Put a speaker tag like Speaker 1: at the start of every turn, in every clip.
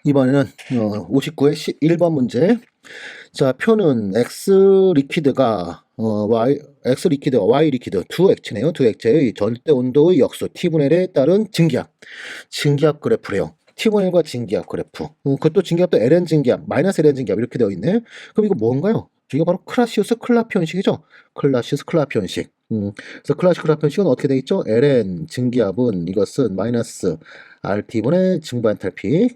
Speaker 1: 이번에는 59의 1번 문제. 자, 표는 X 리퀴드와 Y 리퀴드 두 액체네요. 두 액체의 절대 온도의 역수 T분의 1에 따른 증기압 그래프래요. T분의 1과 증기압 그래프. 그것도 증기압도 ln 증기압, 마이너스 ln 증기압 이렇게 되어 있네. 그럼 이거 뭔가요? 이거 바로 클라시우스 클라피 현식이죠. 클라시우스 클라피 현식. 그래서 클라시우스 클라피 현식은 어떻게 되어 있죠? ln 증기압은 이것은 마이너스 RT분의 증발 엔탈피,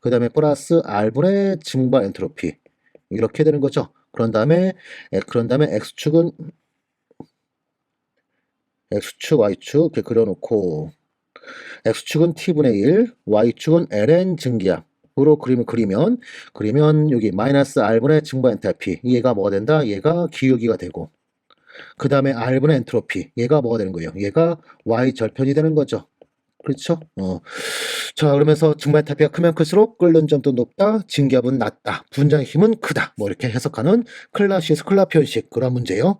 Speaker 1: 그 다음에 플러스 R분의 증발 엔트로피 이렇게 되는 거죠. 그런 다음에 X축, Y축 이렇게 그려놓고 X축은 T분의 1, Y축은 ln 증기압으로 그리면 여기 마이너스 R분의 증발 엔탈피, 얘가 뭐가 된다? 얘가 기울기가 되고, 그 다음에 R분의 엔트로피, 얘가 뭐가 되는 거예요? 얘가 Y 절편이 되는 거죠. 그렇죠? 자, 그러면서 증발 엔탈피가 크면 클수록 끓는 점도 높다, 증기압은 낮다, 분자의 힘은 크다. 뭐 이렇게 해석하는 클라시우스 클라피 현식, 그런 문제예요.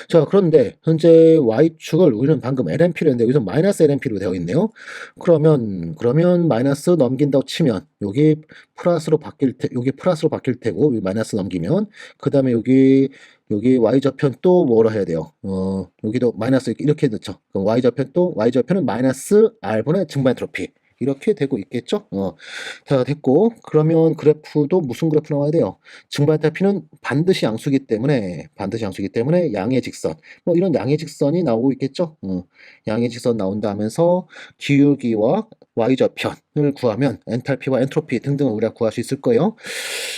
Speaker 1: 자, 그런데 현재 Y축을 우리는 방금 LNP로 했는데 여기서 마이너스 LNP로 되어 있네요. 그러면 마이너스 넘긴다고 치면 여기 플러스로 바뀔 테고, 여기 마이너스 넘기면 그 다음에 여기 Y좌편 또 뭐라 해야 돼요? 여기도 마이너스 이렇게 넣죠. 그럼 Y좌편은 마이너스 R분의 증발 엔트로피 이렇게 되고 있겠죠? 자, 됐고, 그러면 그래프도 무슨 그래프 나와야 돼요? 증발 엔탈피는 반드시 양수기 때문에 양의 직선, 뭐 이런 양의 직선이 나오고 있겠죠? 양의 직선 나온다 하면서 기울기와 Y좌편을 구하면 엔탈피와 엔트로피 등등을 우리가 구할 수 있을 거예요.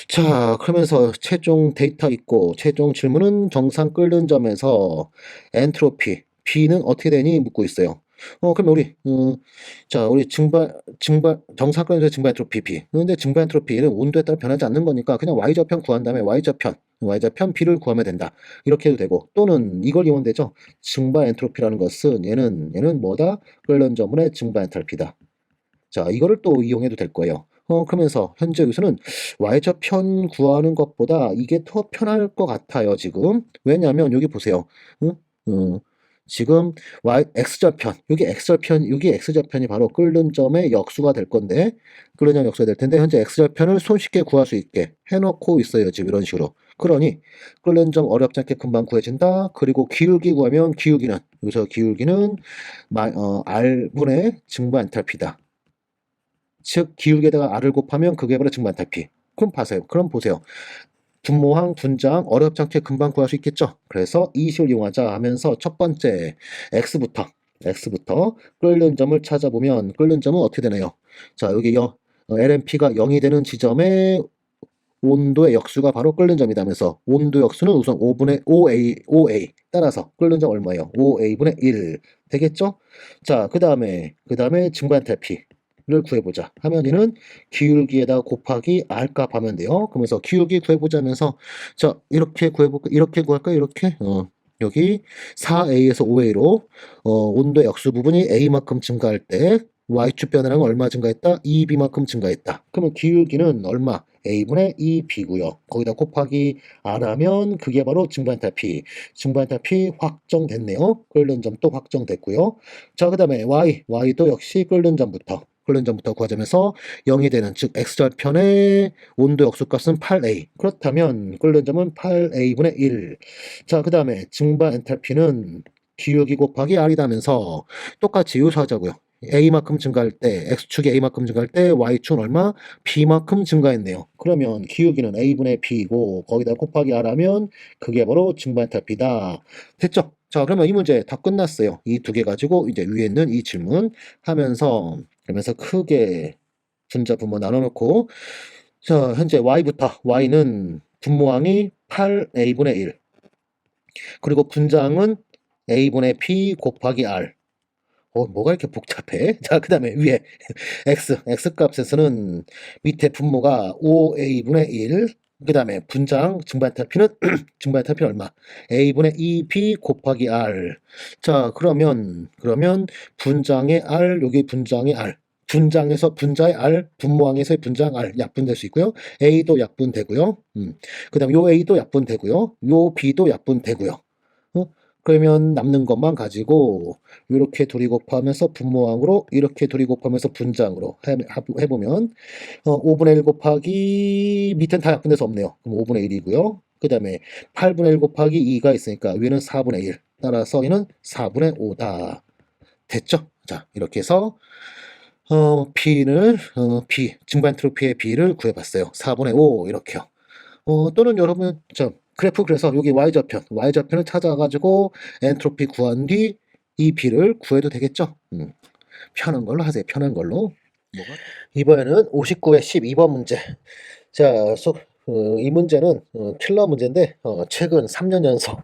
Speaker 1: 자, 그러면서 최종 데이터 있고, 최종 질문은 정상 끓는 점에서 엔트로피 B는 어떻게 되니 묻고 있어요. 그러면 우리 정상 끓는 증발 엔트로피 B. 그런데 증발 엔트로피는 온도에 따라 변하지 않는 거니까 그냥 Y좌편 구한 다음에 Y좌편 B를 구하면 된다. 이렇게 해도 되고, 또는 이걸 이용하면 되죠. 증발 엔트로피라는 것은 얘는 뭐다? 끓는 점분의 증발 엔탈피다. 자, 이거를 또 이용해도 될 거예요. 그러면서 현재 여기서는 Y좌편 구하는 것보다 이게 더 편할 것 같아요, 지금. 왜냐하면 여기 보세요. 응? 지금 여기 X좌편이 바로 끓는 점의 역수가 될 건데, 끓는 점 역수가 될 텐데, 현재 X좌편을 손쉽게 구할 수 있게 해놓고 있어요, 지금 이런 식으로. 그러니, 끓는 점 어렵지 않게 금방 구해진다. 그리고 기울기 구하면 여기서 기울기는 R분의 증발 엔탈피다. 즉 기울기에다가 R을 곱하면 그게 바로 증발 엔탈피. 그럼 보세요. 분모항, 분자항 어렵지 않게 금방 구할 수 있겠죠. 그래서 이 식을 이용하자 하면서 첫 번째 X부터 끓는 점을 찾아보면 끓는 점은 어떻게 되나요? 자, 여기 LNP가 0이 되는 지점에 온도의 역수가 바로 끓는 점이다면서 온도 역수는 우선 5A 따라서 끓는 점 얼마예요? 5A분의 1 되겠죠? 자, 그 다음에 증발 엔탈피를 구해보자 하면 얘는 기울기에다 곱하기 R 값 하면 돼요. 그러면서 기울기 구해보자면서, 자, 이렇게 구할까요? 이렇게 여기 4A에서 5A로 온도 역수 부분이 A만큼 증가할 때 Y축 변화량은 얼마 증가했다? 2B만큼 증가했다. 그러면 기울기는 얼마? A분의 2B고요. 거기다 곱하기 R 하면 그게 바로 증발 엔탈피 확정됐네요. 끓는 점도 확정됐고요. 자, 그 다음에 Y도 역시 끓는 점부터 구하자면서 0이 되는, 즉 X절편의 온도 역수값은 8A. 그렇다면 끓는 점은 8A분의 1. 자, 그 다음에 증발 엔탈피는 기울기 곱하기 R이다면서 똑같이 유사하자고요. A만큼 증가할 때, X축이 A만큼 증가할 때 Y축은 얼마? B만큼 증가했네요. 그러면 기울기는 A분의 B이고 거기다 곱하기 R 하면 그게 바로 증발 엔탈피다. 됐죠? 자, 그러면 이 문제 다 끝났어요. 이 두 개 가지고 이제 위에 있는 이 질문 그러면서 크게 분자 분모 나눠놓고, 자, 현재 Y는 분모항이 8A분의 1, 그리고 분자항은 A분의 P 곱하기 R. 뭐가 이렇게 복잡해? 자, 그 다음에 위에 X 값에서는 밑에 분모가 5A분의 1, 그 다음에 분자항 증발 엔탈피는 얼마? A분의 2B 곱하기 R. 자, 그러면 분자항의 R, 여기 분자항의 R. 분자의 R, 분모항에서의 분자항 R 약분될 수 있고요. A도 약분되고요. 그 다음에 요 A도 약분되고요. 요 B도 약분되고요. 그러면 남는 것만 가지고 이렇게 둘이 곱하면서 분모항으로 이렇게 둘이 곱하면서 분자항으로 해보면 5분의 1 곱하기 밑은 다 약분돼서 없네요. 그럼 5분의 1이고요. 그 다음에 8분의 1 곱하기 2가 있으니까 위는 4분의 1. 따라서 얘는 4분의 5다. 됐죠? 자, 이렇게 해서 B, 증반 엔트로피의 B를 구해봤어요. 4분의 5 이렇게요. 또는 여러분 그래프 그래서 여기 y좌편을 찾아가지고 엔트로피 구한 뒤 이 B를 구해도 되겠죠? 편한 걸로 하세요. 편한 걸로. 이번에는 59의 12번 문제. 자, 이 문제는 킬러 문제인데 최근 3년 연속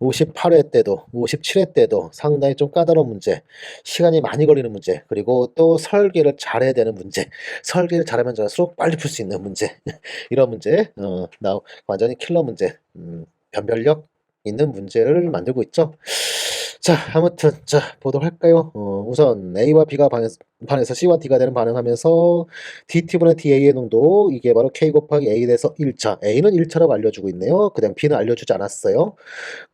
Speaker 1: 58회 때도 57회 때도 상당히 좀 까다로운 문제, 시간이 많이 걸리는 문제, 그리고 또 설계를 잘해야 되는 문제, 설계를 잘하면 잘할수록 빨리 풀 수 있는 문제 이런 문제, 완전히 킬러 문제, 변별력 있는 문제를 만들고 있죠. 자, 아무튼 보도록 할까요? 우선 A와 B가 반에서 C와 D가 되는 반응하면서 DT분의 DA의 농도, 이게 바로 K 곱하기 A 에서 1차, A는 1차라고 알려주고 있네요. 그다음 B는 알려주지 않았어요.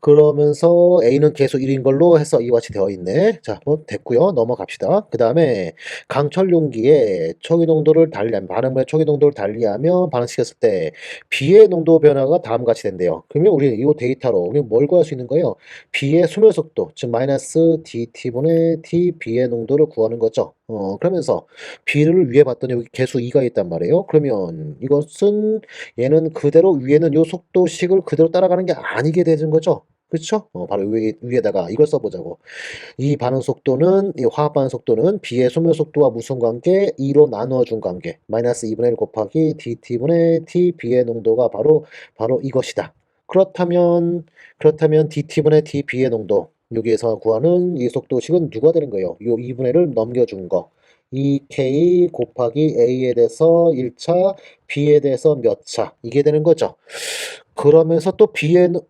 Speaker 1: 그러면서 A는 계속 1인 걸로 해서 이와 같이 되어 있네. 자, 뭐 됐고요. 넘어갑시다. 그 다음에 강철 용기에 초기 농도를 달리하면, 반응물의 초기 농도를 달리하며 반응시켰을 때 B의 농도 변화가 다음과 같이 된대요. 그러면 우리 이 데이터로 우리 뭘 구할 수 있는 거예요? B의 소멸 속도, 즉 마이너스 dt분의 t B의 농도를 구하는 거죠. 그러면서 B를 위에 봤더니 여기 계수 2가 있단 말이에요. 그러면 이것은 얘는 그대로 위에는 요 속도식을 그대로 따라가는 게 아니게 되는 거죠. 그렇죠? 바로 위에다가 이걸 써보자고. 이 반응 속도는, 이 화학 반응 속도는 B의 소멸 속도와 무슨 관계? 2로 나누어준 관계. 마이너스 2분의 1 곱하기 dt분의 t B의 농도가 바로 이것이다. 그렇다면 dt분의 t B의 농도, 여기에서 구하는 이 속도식은 누가 되는 거예요? 요 2분의 1을 넘겨준 거. 2K 곱하기 A에 대해서 1차, B에 대해서 몇 차, 이게 되는 거죠. 그러면서 또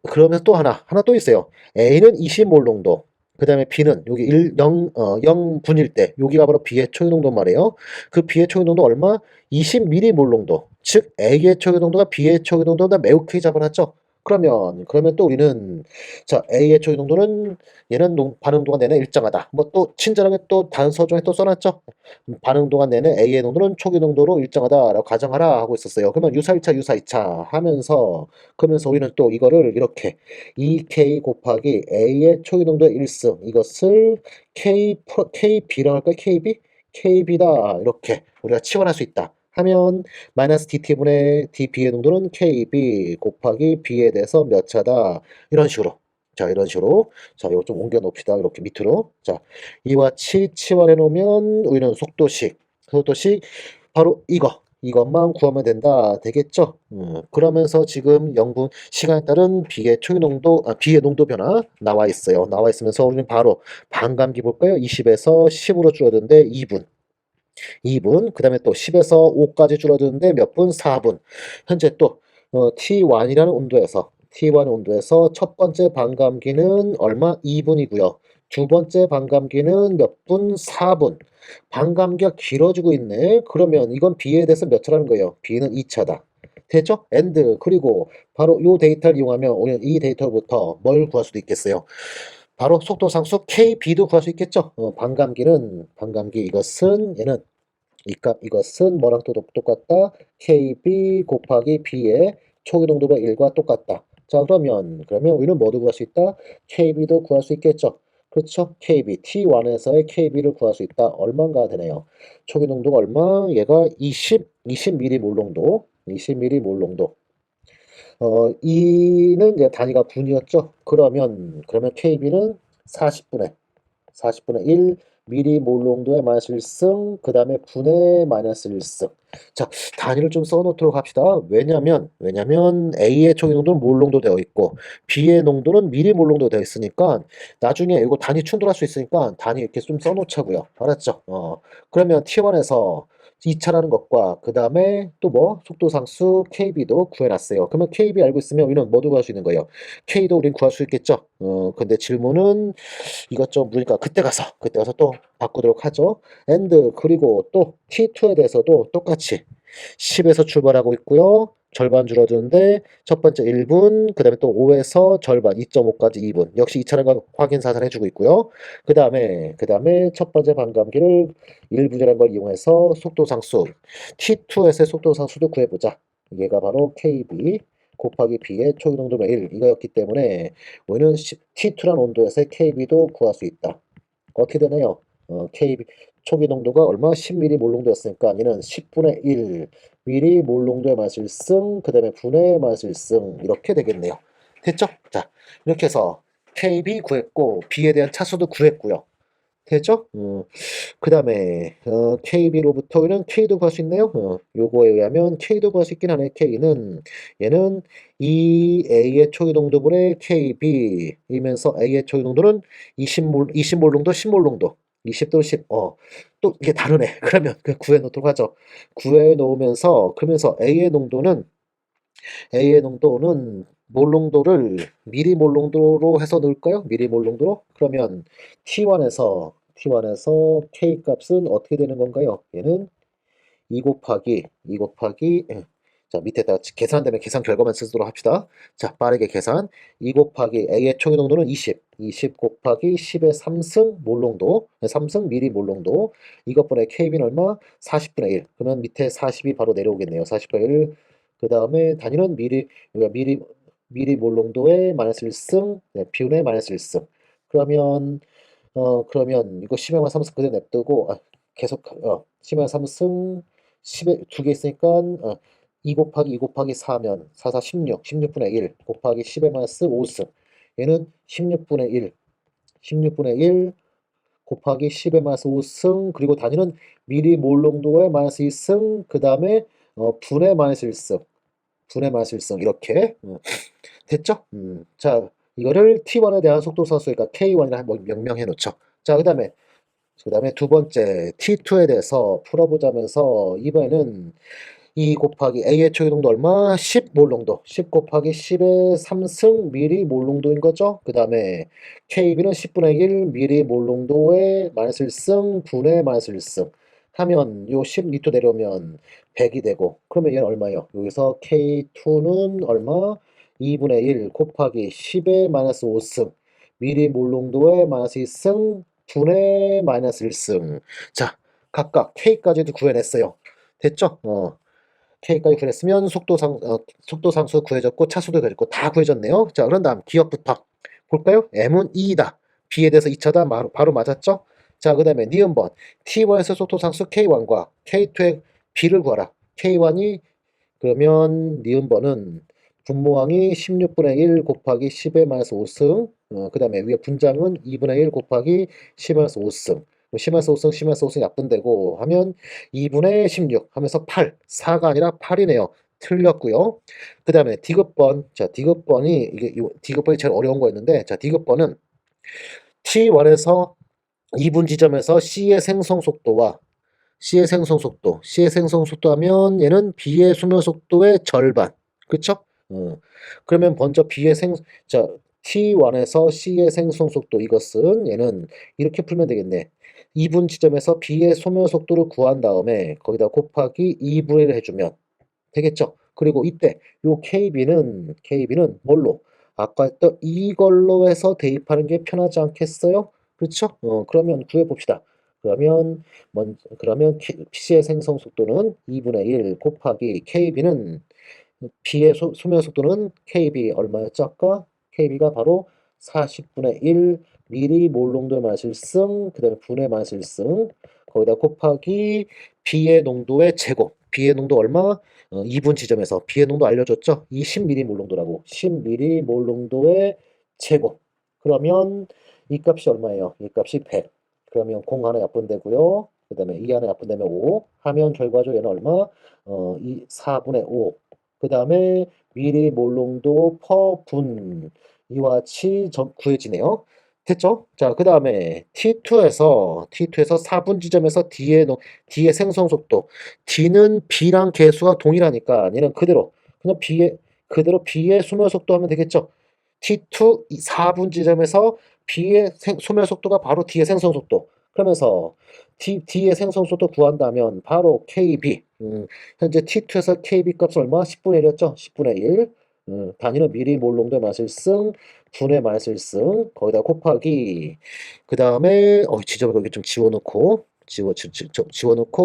Speaker 1: 그러면서 또 하나 또 있어요. A는 20몰 농도. 그 다음에 B는 여기 0분일 때, 여기가 바로 B의 초유 농도 말이에요. 그 B의 초유 농도 얼마? 20m몰 농도. 즉, A의 초유 농도가 B의 초유 농도보다 매우 크게 잡아놨죠. 그러면 또 우리는, 자, A의 초유 농도는 얘는 반응 동안 내내 일정하다. 뭐 또 친절하게 또 단서 중에 또 써놨죠. 반응 동안 내내 A의 농도는 초기 농도로 일정하다라고 가정하라 하고 있었어요. 그러면 유사 1차, 유사 2차 하면서, 그러면서 우리는 또 이거를 이렇게 2K 곱하기 A의 초기 농도의 1승, 이것을 KB라고 할까요? KB? KB다. 이렇게 우리가 치환할 수 있다. 하면 마이너스 DT분의 DB의 농도는 KB 곱하기 B에 대해서 몇 차다. 이런 식으로. 자, 이런 식으로. 자, 이거 좀 옮겨 놓읍시다. 이렇게 밑으로. 자, 이와 치환해 놓으면 우리는 속도식 바로 이것만 구하면 된다. 되겠죠? 그러면서 지금 시간에 따른 B의 농도 변화 나와 있어요. 나와 있으면서 우리는 바로 반감기 볼까요? 20에서 10으로 줄어드는데 2분. 그 다음에 또 10에서 5까지 줄어드는데 몇 분? 4분. 현재 또 T1이라는 온도에서 첫 번째 반감기는 얼마? 2분이고요. 두 번째 반감기는 몇 분? 4분. 반감기가 길어지고 있네. 그러면 이건 B에 대해서 몇 차라는 거예요? B는 2차다. 됐죠? 그리고 바로 이 데이터를 이용하면 우리는 이 데이터로부터 뭘 구할 수도 있겠어요? 바로 속도상수 KB도 구할 수 있겠죠? 반감기 이것은 이것은 뭐랑 또 똑같다? KB 곱하기 B의 초기 농도가 1과 똑같다. 자, 그러면 우리는 뭐도 구할 수 있다? KB도 구할 수 있겠죠? 그렇죠? KB, T1에서의 KB를 구할 수 있다. 얼마인가 되네요. 초기 농도가 얼마? 얘가 20m몰 농도. 20m몰 농도. E는 이제 단위가 분이었죠? 그러면 KB는 40분의 1 미리몰 농도의 마이너스 1승, 그 다음에 분의 마이너스 1승. 자, 단위를 좀 써놓도록 합시다. 왜냐면 A의 초기 농도는 몰 농도 되어 있고 B의 농도는 미리몰 농도 되어 있으니까 나중에 이거 단위 충돌할 수 있으니까 단위 이렇게 좀 써놓자고요. 알았죠? 그러면 T1에서 2차라는 것과 그 다음에 또 뭐 속도상수 KB도 구해놨어요. 그러면 KB 알고 있으면 우리는 뭐도 구할 수 있는 거예요? K도 우린 구할 수 있겠죠? 근데 질문은 이것 좀 무리니까 그때 가서 또 바꾸도록 하죠. 그리고 또 T2에 대해서도 똑같이 10에서 출발하고 있고요. 절반 줄어드는데 첫 번째 1분, 그 다음에 또 5에서 절반 2.5까지 2분. 역시 이 차례가 확인 사살해주고 있고요. 그 다음에 첫 번째 반감기를 1분이라는 걸 이용해서 속도상수 T2에서의 속도상수도 구해보자. 얘가 바로 KB 곱하기 B의 초기농도면 1 이거였기 때문에 우리는 T2란 온도에서의 KB도 구할 수 있다. 어떻게 되나요? KB 초기 농도가 얼마? 10m몰 농도였으니까 얘는 10분의 1 mm몰 농도의 마실승 그 다음에 분의 마실승 이렇게 되겠네요. 됐죠? 자, 이렇게 해서 KB 구했고 B에 대한 차수도 구했고요. 됐죠? 그 다음에 KB로부터 우리는 K도 구할 수 있네요. 요거에 의하면 K도 구할 수 있긴 하네. K는 얘는 이 A의 초기 농도분의 KB이면서 A의 초기 농도는 20몰 농도, 10몰 농도. 20도 10. 또 이게 다르네. 그러면 그 구해 놓도록 하죠. 구해 놓으면서 그러면서 A의 농도는 몰 농도를 미리몰 농도로 해서 넣을까요? 미리몰 농도로? 그러면 T1에서 K 값은 어떻게 되는 건가요? 얘는 2 곱하기 자 밑에다 계산되면 계산 결과만 쓰도록 합시다. 자 빠르게 계산 2 곱하기 A의 초기 농도는 20 곱하기 10의 3승 몰 농도 3승 미리몰 농도 이것분의 KB는 얼마? 40분의 1 그러면 밑에 40이 바로 내려오겠네요. 40분의 1 그 다음에 단위는 미리몰 농도의 마이너스 1승 비운의 마이너스 1승 그러면 이거 10의 3승 그대로 냅두고 계속 10의 3승 10에 두 개 있으니까 2 곱하기 4면 4, 4, 16분의 1 곱하기 10의 마이너스 5승 얘는 16분의 1 곱하기 10의 마이너스 5승 그리고 단위는 미리몰 농도의 마이너스 2승 그 다음에 분의 마이너스 1승 이렇게 됐죠? 자 이거를 T1에 대한 속도사수니까 K1이라 명명해 놓죠. 자 그 다음에 두 번째 T2에 대해서 풀어보자면서 이번에는 2 곱하기 A의 초기 농도 얼마? 10몰 농도. 10 곱하기 10의 3승 미리몰 농도인 거죠. 그 다음에 KB는 10분의 1 미리몰 농도의 마이너스 1승 분의 마이너스 1승 하면 요 10 밑으로 내려오면 100이 되고 그러면 얘는 얼마예요? 여기서 K2는 얼마? 2분의 1 곱하기 10의 마이너스 5승 미리몰 농도의 마이너스 2승 분의 마이너스 1승 자 각각 K까지도 구해냈어요. 됐죠? K까지 구했으면 속도상수 구해졌고 차수도 구해졌고 다 구해졌네요. 자 그런 다음 기억부터 볼까요? M은 2이다. B에 대해서 2차다. 바로 맞았죠? 자 그 다음에 니은번 T1에서 속도상수 K1과 K2의 B를 구하라. K1이 그러면 니은번은 분모항이 16분의 1 곱하기 10의 마이너스 5승 그 다음에 위에 분장은 2분의 1 곱하기 10의 마이너스 5승 10에서 5승, 10에서 5승 약분되고 하면 2분의 16 하면서 8, 4가 아니라 8이네요. 틀렸고요. 그 다음에 디귿번, 자 디귿번이 이게 디귿번이 제일 어려운 거였는데 자 디귿번은 T1에서 2분 지점에서 C의 생성 속도와 C의 생성 속도 하면 얘는 B의 수면 속도의 절반. 그쵸? 그러면 먼저 자, T1에서 C의 생성 속도 이것은 얘는 이렇게 풀면 되겠네. 2분 지점에서 B의 소멸 속도를 구한 다음에 거기다 곱하기 2분의 해주면 되겠죠? 그리고 이때 요 KB는 뭘로? 아까 했던 이걸로 해서 대입하는 게 편하지 않겠어요? 그렇죠? 그러면 구해봅시다. 그러면 C의 생성 속도는 2분의 1 곱하기 KB는 B의 소멸 속도는 KB 얼마였죠? 아까 KB가 바로 40분의 1 미리몰 농도의 마실승 그 다음에 분의 마실승 거기다 곱하기 B의 농도의 제곱 B의 농도 얼마? 2분 지점에서 B의 농도 알려줬죠? 20mm몰 농도라고 10mm몰 농도의 제곱 그러면 이 값이 얼마예요? 이 값이 100 그러면 0 하나 약분되고요 그 다음에 2 하나 약분되면 5 하면 결과적으로 얘는 얼마? 4분의 5 그 다음에 미리몰 농도 퍼분 이와 같이 구해지네요. 됐죠? 자, 그 다음에 T2에서 4분 지점에서 D의 생성 속도 D는 B랑 개수가 동일하니까 얘는 그냥 그대로 B의 소멸 속도 하면 되겠죠? T2 4분 지점에서 B의 소멸 속도가 바로 D의 생성 속도 그러면서 D의 생성수도 구한다면 바로 KB. 현재 T2에서 KB 값은 얼마? 10분의 1이었죠? 10분의 1. 단위는 미리몰 농도의 마실승, 분의 마실승, 거기다 곱하기. 그 다음에, 지점을 여기 좀 지워놓고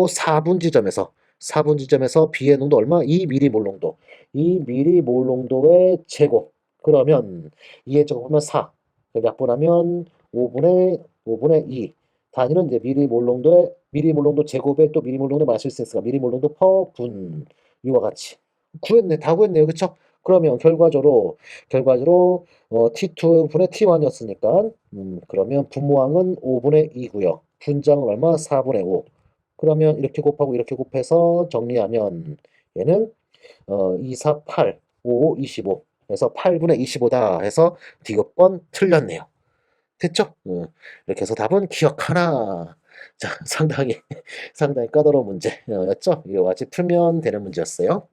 Speaker 1: 4분 지점에서, 4분 지점에서 B의 농도 얼마? 2미리몰 농도. 2미리몰 농도의 제곱. 그러면 2의 제곱하면 4. 약분하면 5분의 2. 단위는 이제 미리몰농도 제곱에 또 미리몰농도 마실 수 있으니까 미리몰농도 퍼 분. 이와 같이 구했네. 다 구했네요. 그쵸? 그러면 결과적으로 T2분의 T1이었으니까 그러면 분모항은 5분의 2고요. 분장은 얼마? 4분의 5. 그러면 이렇게 곱하고 이렇게 곱해서 정리하면 얘는 2, 4, 8, 5, 25 해서 8분의 25다 해서 D급번 틀렸네요. 됐죠? 이렇게 해서 답은 기억하나. 자, 상당히 까다로운 문제였죠? 이와 같이 풀면 되는 문제였어요.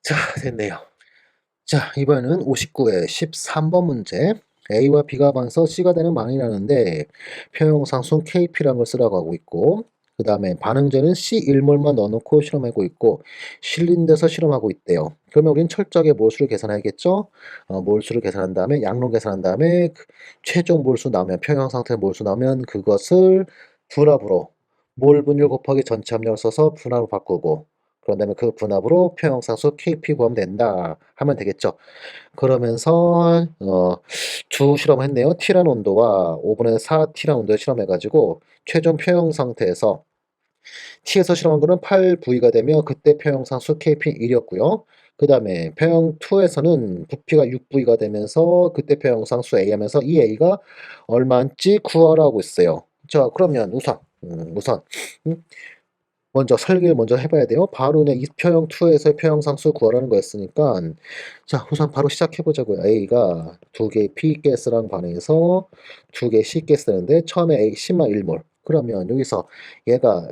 Speaker 1: 자, 됐네요. 자, 이번에는 59의 13번 문제. A와 B가 반서 C가 되는 망이라는데 표형상수 KP라는 걸 쓰라고 하고 있고 그 다음에 반응제는 C1몰만 넣어놓고 실험하고 있고 실린 데서 실험하고 있대요. 그러면 우리는 철저하게 몰수를 계산해야겠죠? 몰수를 계산한 다음에 양론 계산한 다음에 최종 몰수 나오면 평형상태 몰수 나오면 그것을 분합으로 몰 분율 곱하기 전체 함량을 써서 분합으로 바꾸고 그런 다음에 그 분합으로 평형상수 KP 구하면 된다 하면 되겠죠. 그러면서 두 실험을 했네요. T라는 온도와 5분의 4T라는 온도에 실험해가지고 최종 표형 상태에서 T에서 실험한 거는 8V가 되며 그때 표형상수 KP 1이었고요. 그 다음에 표형 2에서는 부피가 6V가 되면서 그때 표형상수 A 하면서 이 A가 얼마인지 구하라고 있어요. 자, 그러면 우선 음, 먼저 설계를 먼저 해봐야 돼요. 바로 그냥 이 표형 2에서 표형상수 구하라는 거였으니까 자 우선 바로 시작해보자고요. A가 두 개의 P가스랑 반응해서 두 개의 C가스인데 처음에 A 10만 1몰 그러면 여기서 얘가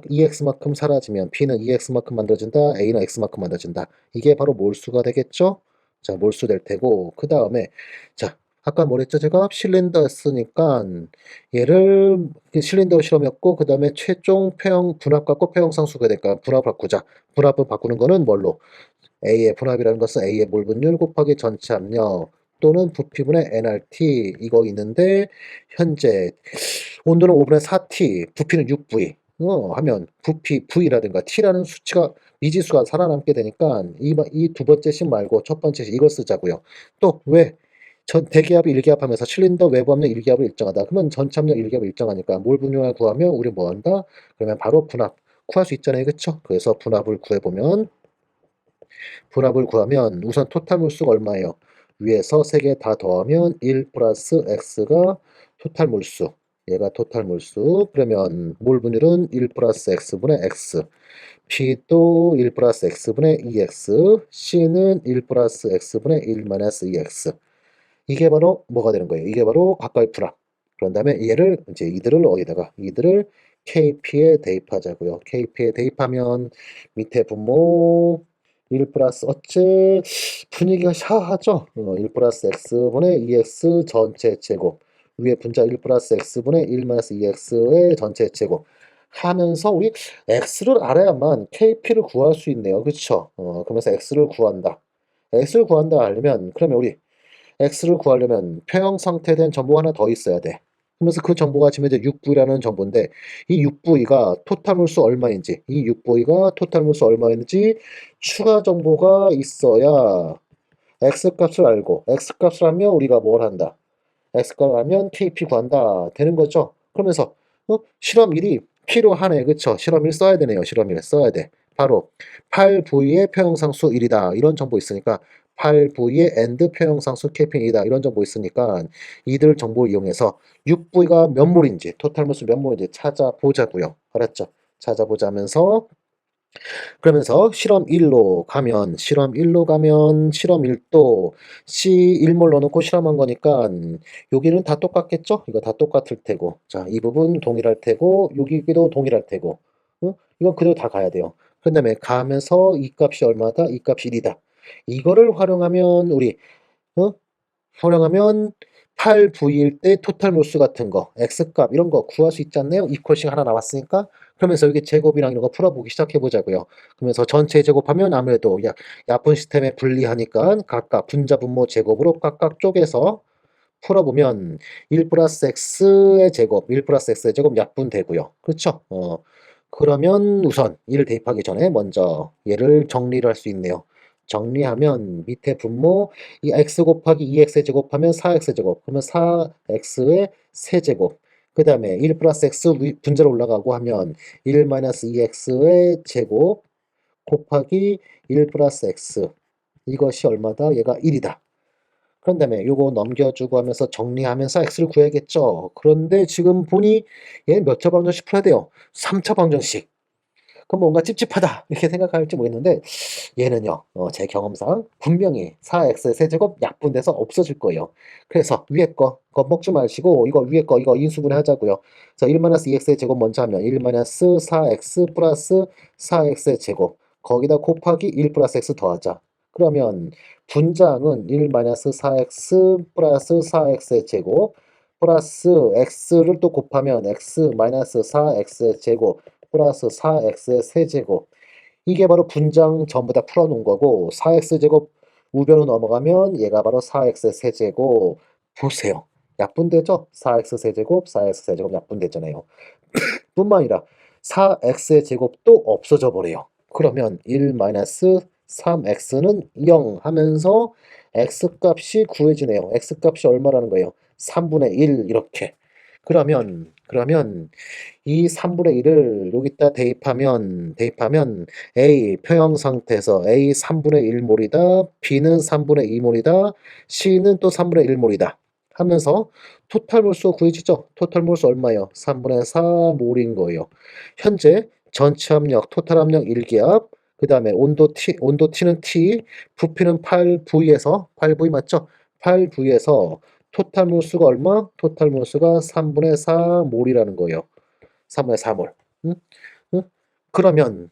Speaker 1: EX만큼 사라지면 B는 EX만큼 만들어진다. A는 X만큼 만들어진다. 이게 바로 몰수가 되겠죠? 자 몰수 될 테고 그 다음에 자 아까 뭐랬죠? 제가 실린더였으니까 얘를 실린더 실험했고 그 다음에 최종 분합 갖고 표형상수가 될까 분합 바꾸자. 분합을 바꾸는 거는 뭘로? A의 분합이라는 것은 A의 몰 분율 곱하기 전체 압력 또는 부피분의 nRT 이거 있는데 현재 온도는 5분의 4T 부피는 6V 하면 부피 V라든가 T라는 수치가 미지수가 살아남게 되니까 이 두 번째 식 말고 첫 번째 식 이걸 쓰자고요. 또 왜? 전 대기압이 일기압하면서 실린더 외부 압력 일기압을 일정하다. 그러면 전체 압력 일기압을 일정하니까 몰 분율을 구하면 우리 뭐 한다? 그러면 바로 분합 구할 수 있잖아요. 그쵸? 그래서 분합을 구하면 우선 토탈 몰수가 얼마예요? 위에서 세 개 다 더하면 1 플러스 x가 토탈 몰수. 얘가 토탈 몰수. 그러면 몰 분율은 1 플러스 x분의 x. P도 1 플러스 x분의 2x. C는 1 플러스 x분의 1 마이너스 2x. 이게 바로 뭐가 되는 거예요? 이게 바로 가까이 분합. 그런 다음에 이들을 KP에 대입하자고요. KP에 대입하면 밑에 분모 1 플러스 어째 분위기가 샤하죠? 1 플러스 x분의 2x 전체 제곱 위에 분자 1 플러스 x분의 1 마이너스 2x의 전체 제곱 하면서 우리 x를 알아야만 KP를 구할 수 있네요. 그렇죠? 그러면서 x를 구한다. x를 구한다 하려면 그러면 우리 x를 구하려면 표형 상태된 정보가 하나 더 있어야 돼. 그러면서 그 정보가 지금 이제 6V라는 정보인데 이 6V가 토탈 몰수 얼마인지 이 6V가 토탈 몰수 얼마인지 추가 정보가 있어야 X값을 알고 X값을 알면 우리가 뭘 한다. X값을 알면 KP 구한다. 되는 거죠. 그러면서 실험 1이 필요하네. 그쵸? 실험 1 써야 되네요. 실험 1 써야 돼. 바로 8V의 표형상수 1이다. 이런 정보 있으니까 8V의 AND 표형상수 KP1이다. 이런 정보 있으니까 이들 정보를 이용해서 6V가 몇 몰인지 토탈 몰수 몇 몰인지 찾아보자고요. 알았죠? 찾아보자면서 그러면서 실험 1로 가면 실험 1도 C1몰 넣어놓고 실험한 거니까 여기는 다 똑같겠죠? 이거 다 똑같을 테고 자, 이 부분 동일할 테고 여기도 동일할 테고 이거 그대로 다 가야 돼요. 그 다음에 가면서 이 값이 얼마다? 이 값이 1이다. 이거를 활용하면 우리 어? 활용하면 8V일 때 토탈 몰수 같은 거, X값 이런 거 구할 수 있지 않나요? 이퀄식 하나 나왔으니까. 그러면서 여기 제곱이랑 이런 거 풀어보기 시작해 보자고요. 그러면서 전체 제곱하면 아무래도 약분 시스템에 불리하니까 각각 분자 분모 제곱으로 각각 쪼개서 풀어보면 1 플러스 x의 제곱, 1 플러스 x의 제곱 약분되고요. 그렇죠? 그러면 우선 이를 대입하기 전에 먼저 얘를 정리를 할 수 있네요. 정리하면 밑에 분모 이 x 곱하기 2x의 제곱하면 4x의 제곱 그러면 4x의 세제곱 그 다음에 1 플러스 x 분자로 올라가고 하면 1 마이너스 2x의 제곱 곱하기 1 플러스 x 이것이 얼마다? 얘가 1이다. 그런 다음에 요거 넘겨주고 하면서 정리하면서 x를 구해야겠죠. 그런데 지금 보니 얘는 몇 차 방정식 풀어야 돼요? 3차 방정식. 그럼 뭔가 찝찝하다 이렇게 생각할지 모르겠는데 얘는요 제 경험상 분명히 4x의 세제곱 약분돼서 없어질 거예요. 그래서 위에 거 겁먹지 마시고 이거 위에 거 이거 인수분해 하자고요. 그래서 1-2x의 제곱 먼저 하면 1-4x 플러스 4x의 제곱 거기다 곱하기 1 플러스 x 더하자. 그러면 분장은 1-4x 플러스 4x의 제곱 플러스 x를 또 곱하면 x 마이너스 4x의 제곱 플러스 4x의 세제곱 이게 바로 분장 전부 다 풀어놓은 거고 4x제곱 우변으로 넘어가면 얘가 바로 4x의 세제곱 보세요. 약분되죠? 4x 세제곱 4x 세제곱 약분되잖아요. 뿐만 아니라 4x의 제곱도 없어져 버려요. 그러면 1-3x는 0 하면서 x값이 구해지네요. x값이 얼마라는 거예요? 3분의 1 이렇게. 그러면 이 3분의 1을 여기다 대입하면 A 평형 상태에서 A 3분의 1몰이다. B는 3분의 2몰이다. C는 또 3분의 1몰이다. 하면서 토탈 몰수 구해지죠? 토탈 몰수 얼마예요? 3분의 4몰인 거예요. 현재 전체 압력, 토탈 압력 1기압, 그 다음에 온도 T는 T, 부피는 8V에서 맞죠? 8V에서 토탈 몰수가 얼마? 토탈 몰수가 3분의 4몰이라는 거예요. 3분의 4몰. 응? 응? 그러면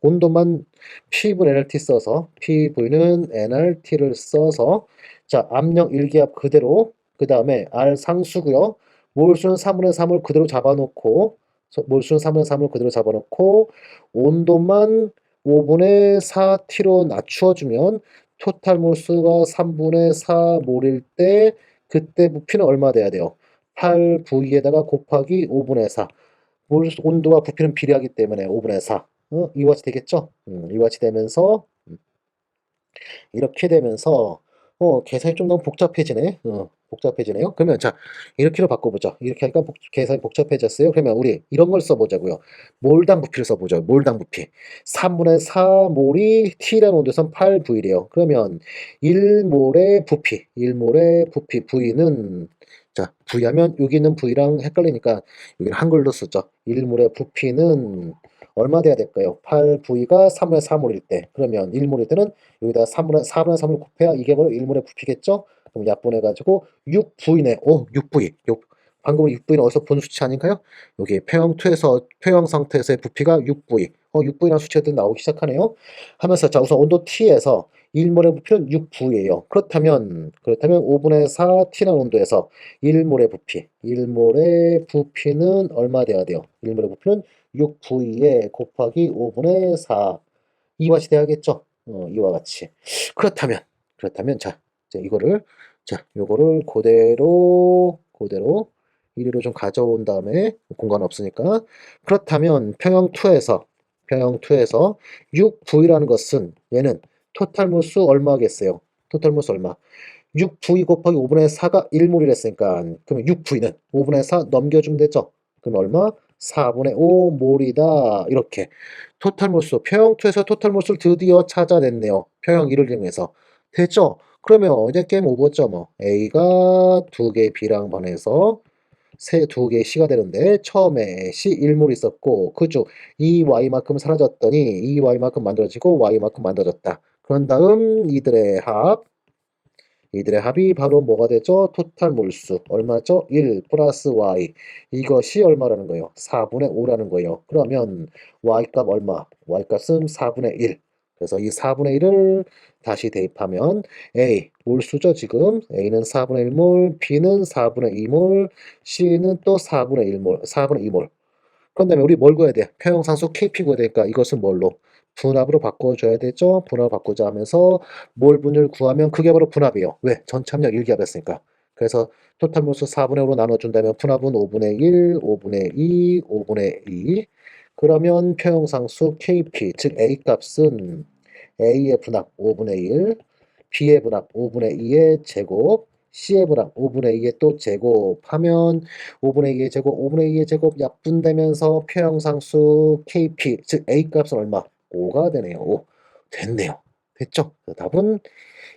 Speaker 1: 온도만 PV는 nRT 써서 PV는 nRT를 써서 자 압력 1기압 그대로 그 다음에 R 상수고요. 몰수는 3분의 3을 그대로 잡아놓고 온도만 5분의 4T로 낮추어주면 토탈 몰수가 3분의 4몰일 때 그때 부피는 얼마 돼야 돼요? 8V에다가 곱하기 5분의 4. 온도와 부피는 비례하기 때문에 5분의 4. 이와 같이 되겠죠? 이와 같이 되면서 이렇게 되면서 계산이 좀 너무 복잡해지네. 복잡해지네요. 그러면 자 이렇게로 바꿔보자. 이렇게 하니까 계산이 복잡해졌어요. 그러면 우리 이런 걸 써보자고요. 몰당 부피를 써보죠. 몰당 부피. 3분의 4몰이 T라는 온도에선 8V래요. 그러면 1몰의 부피 V는 자 V 하면 여기 있는 V랑 헷갈리니까 여기는 한글로 쓰죠. 1몰의 부피는 얼마 돼야 될까요? 8V가 3분의 4몰일 때 그러면 1몰일 때는 여기다 4분의 3을 곱해야 이게 바로 1몰의 부피겠죠? 그럼 약분해가지고 6V네. 6V. 방금 6V는 어디서 본 수치 아닌가요? 여기 평형 상태에서의 부피가 6V. 6V라는 수치가 나오기 시작하네요. 하면서 자 우선 온도 T에서 1몰의 부피는 6V예요. 그렇다면 5분의 4 T라는 온도에서 1몰의 부피는 얼마 돼야 돼요? 1몰의 부피는 6V에 곱하기 5분의 4. 이와 같이 돼야겠죠? 이와 같이. 그렇다면 요거를 그대로 이리로 좀 가져온 다음에 공간 없으니까 그렇다면 평형2에서 6V라는 것은 얘는 토탈 몰수 얼마겠어요? 토탈 몰수 얼마? 6V 곱하기 5분의 4가 1몰이랬으니까 그러면 6V는 5분의 4 넘겨주면 되죠? 그럼 얼마? 4분의 5몰이다. 이렇게 토탈 몰수 평형2에서 토탈 몰수를 드디어 찾아냈네요. 평형1을 이용해서 됐죠? 그러면 이제 게임 오버죠 뭐. A가 2개 B랑 반해서 두 개의 C가 되는데 처음에 C 1몰 있었고 그중 이 Y만큼 사라졌더니 이 Y만큼 만들어지고 Y만큼 만들어졌다. 그런 다음 이들의 합이 바로 뭐가 되죠? 토탈 몰수. 얼마죠? 1 플러스 y. 이것이 얼마라는 거예요? 4분의 5라는 거예요. 그러면 y값 얼마? y값은 4분의 1. 그래서 이 4분의 1을 다시 대입하면 A 몰수죠 지금. A는 4분의 1몰, B는 4분의 2몰, C는 또 4분의 1몰, 4분의 2몰. 그런 다음에 우리 뭘 구해야 돼? 평형상수 KP 구해야 되니까 이것은 뭘로? 분합으로 바꿔줘야 되죠? 분합을 바꾸자 하면서 몰 분율 구하면 그게 바로 분합이에요. 왜? 전체 함량 1기압이었으니까. 그래서 토탈 몰수 4분의 5로 나눠준다면 분합은 5분의 1, 5분의 2, 5분의 2. 그러면 평형상수 KP, 즉 A 값은 A의 분합 5분의 1, B의 분합 5분의 2의 제곱, C의 분합 5분의 2의 또 제곱하면 5분의 2의 제곱, 5분의 2의 제곱 약분되면서 표형상수 KP, 즉 A 값은 얼마? 5가 되네요. 5. 됐네요. 됐죠? 답은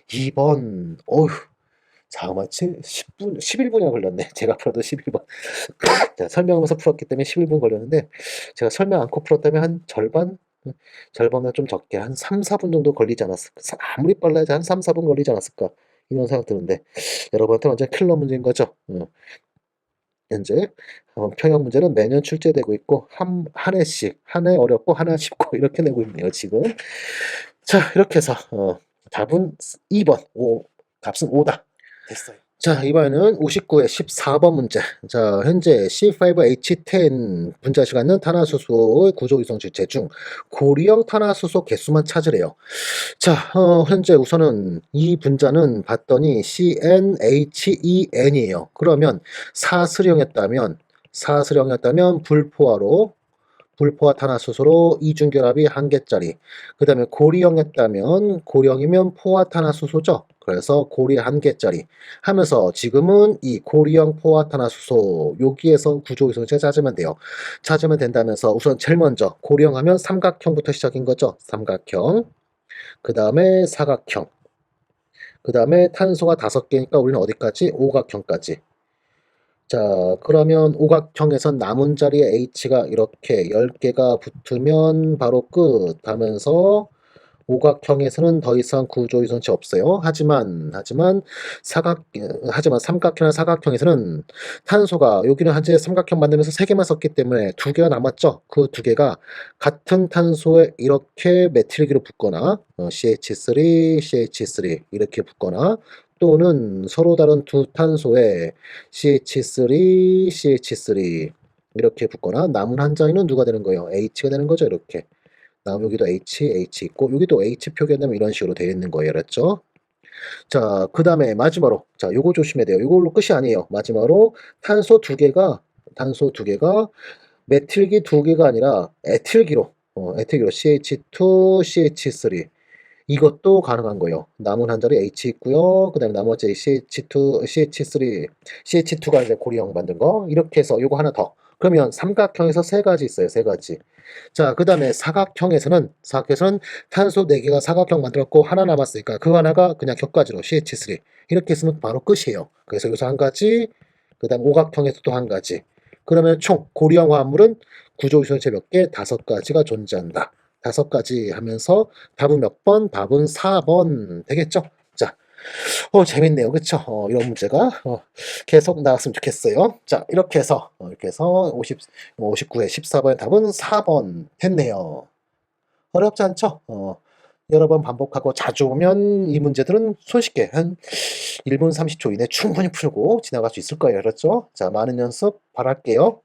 Speaker 1: 2번. 어휴, 잠깐만, 10분, 11분이나 걸렸네. 제가 풀어도 11번. 제가 설명하면서 풀었기 때문에 11분 걸렸는데, 제가 설명 않고 풀었다면 한 절반? 절반보다 좀 적게, 한 3, 4분 정도 걸리지 않았을까? 아무리 빨라야지 한 3, 4분 걸리지 않았을까? 이런 생각 드는데, 여러분한테 완전 킬러 문제인 거죠? 현재 평형 문제는 매년 출제되고 있고 한 해씩 한 해 어렵고 하나 쉽고 이렇게 내고 있네요 지금. 자 이렇게 해서 답은 2번 값은 5다 됐어요. 자 이번에는 59의 14번 문제. 자 현재 C5H10 분자식 갖는 탄화수소의 구조이성 주체 중 고리형 탄화수소 개수만 찾으래요. 자, 현재 우선은 이 분자는 봤더니 CnHEn이에요. 그러면 사슬형이었다면 불포화 탄화수소로 이중결합이 한 개짜리. 그 다음에 고리형이었다면 고리형이면 포화탄화수소죠. 그래서 고리 한 개짜리 하면서 지금은 이 고리형 포화탄화수소 여기에서 구조이성체 찾으면 돼요. 찾으면 된다면서 우선 제일 먼저 고리형 하면 삼각형부터 시작인 거죠. 삼각형. 그 다음에 사각형. 그 다음에 탄소가 5개니까 우리는 어디까지? 오각형까지. 자, 그러면 오각형에선 남은 자리에 H가 이렇게 10개가 붙으면 바로 끝 하면서 오각형에서는 더 이상 구조이성체 없어요. 하지만 삼각형이나 사각형에서는 탄소가 여기는 현재 삼각형 만들면서 3개만 썼기 때문에 2개가 남았죠. 그 2개가 같은 탄소에 이렇게 메틸기로 붙거나 CH3, CH3 이렇게 붙거나 또는 서로 다른 두 탄소에 CH3, CH3 이렇게 붙거나 남은 한 자리는 누가 되는 거예요? H가 되는 거죠. 이렇게. 다음 여기도 H 있고 여기도 H 표기한다면 이런 식으로 되어 있는 거예요. 알았죠? 자, 그 다음에 마지막으로 자, 요거 조심해야 돼요. 요걸로 끝이 아니에요. 마지막으로 탄소 두 개가 메틸기 2개가 아니라 에틸기로 CH2, CH3 이것도 가능한 거예요. 남은 한 자리 H 있고요. 그 다음에 나머지 CH2, CH3, CH2가 이제 고리형 만든 거. 이렇게 해서 요거 하나 더. 그러면 삼각형에서 3가지 있어요. 3가지. 자, 그 다음에 사각형에서는 탄소 4개가 사각형 만들었고 하나 남았으니까 그 하나가 그냥 격가지로 CH3. 이렇게 있으면 바로 끝이에요. 그래서 여기서 한 가지, 그 다음 오각형에서 또 한 가지. 그러면 총 고리형 화합물은 구조이성체 몇 개? 5가지가 존재한다. 5가지 하면서 답은 몇 번? 답은 4번 되겠죠? 자, 재밌네요. 그쵸? 이런 문제가 계속 나왔으면 좋겠어요. 자, 이렇게 해서 59회 14번의 답은 4번 됐네요. 어렵지 않죠? 여러 번 반복하고 자주 오면 이 문제들은 손쉽게 한 1분 30초 이내 충분히 풀고 지나갈 수 있을 거예요. 그렇죠? 자, 많은 연습 바랄게요.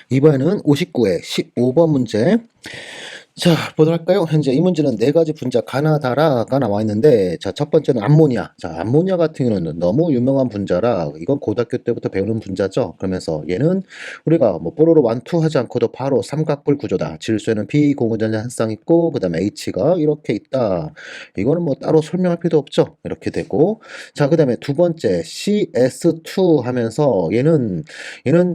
Speaker 1: 이번에는 59회 15번 문제. 자, 보도록 할까요? 현재 이 문제는 4가지 분자 가나다라가 나와 있는데, 자, 첫 번째는 암모니아. 자, 암모니아 같은 경우는 너무 유명한 분자라, 이건 고등학교 때부터 배우는 분자죠. 그러면서 얘는 우리가 뭐 뽀로로 완투 하지 않고도 바로 삼각불 구조다. 질소에는 비공유전자 한 쌍 있고, 그 다음에 H가 이렇게 있다. 이거는 뭐 따로 설명할 필요도 없죠. 이렇게 되고. 자, 그 다음에 두 번째, CS2 하면서 얘는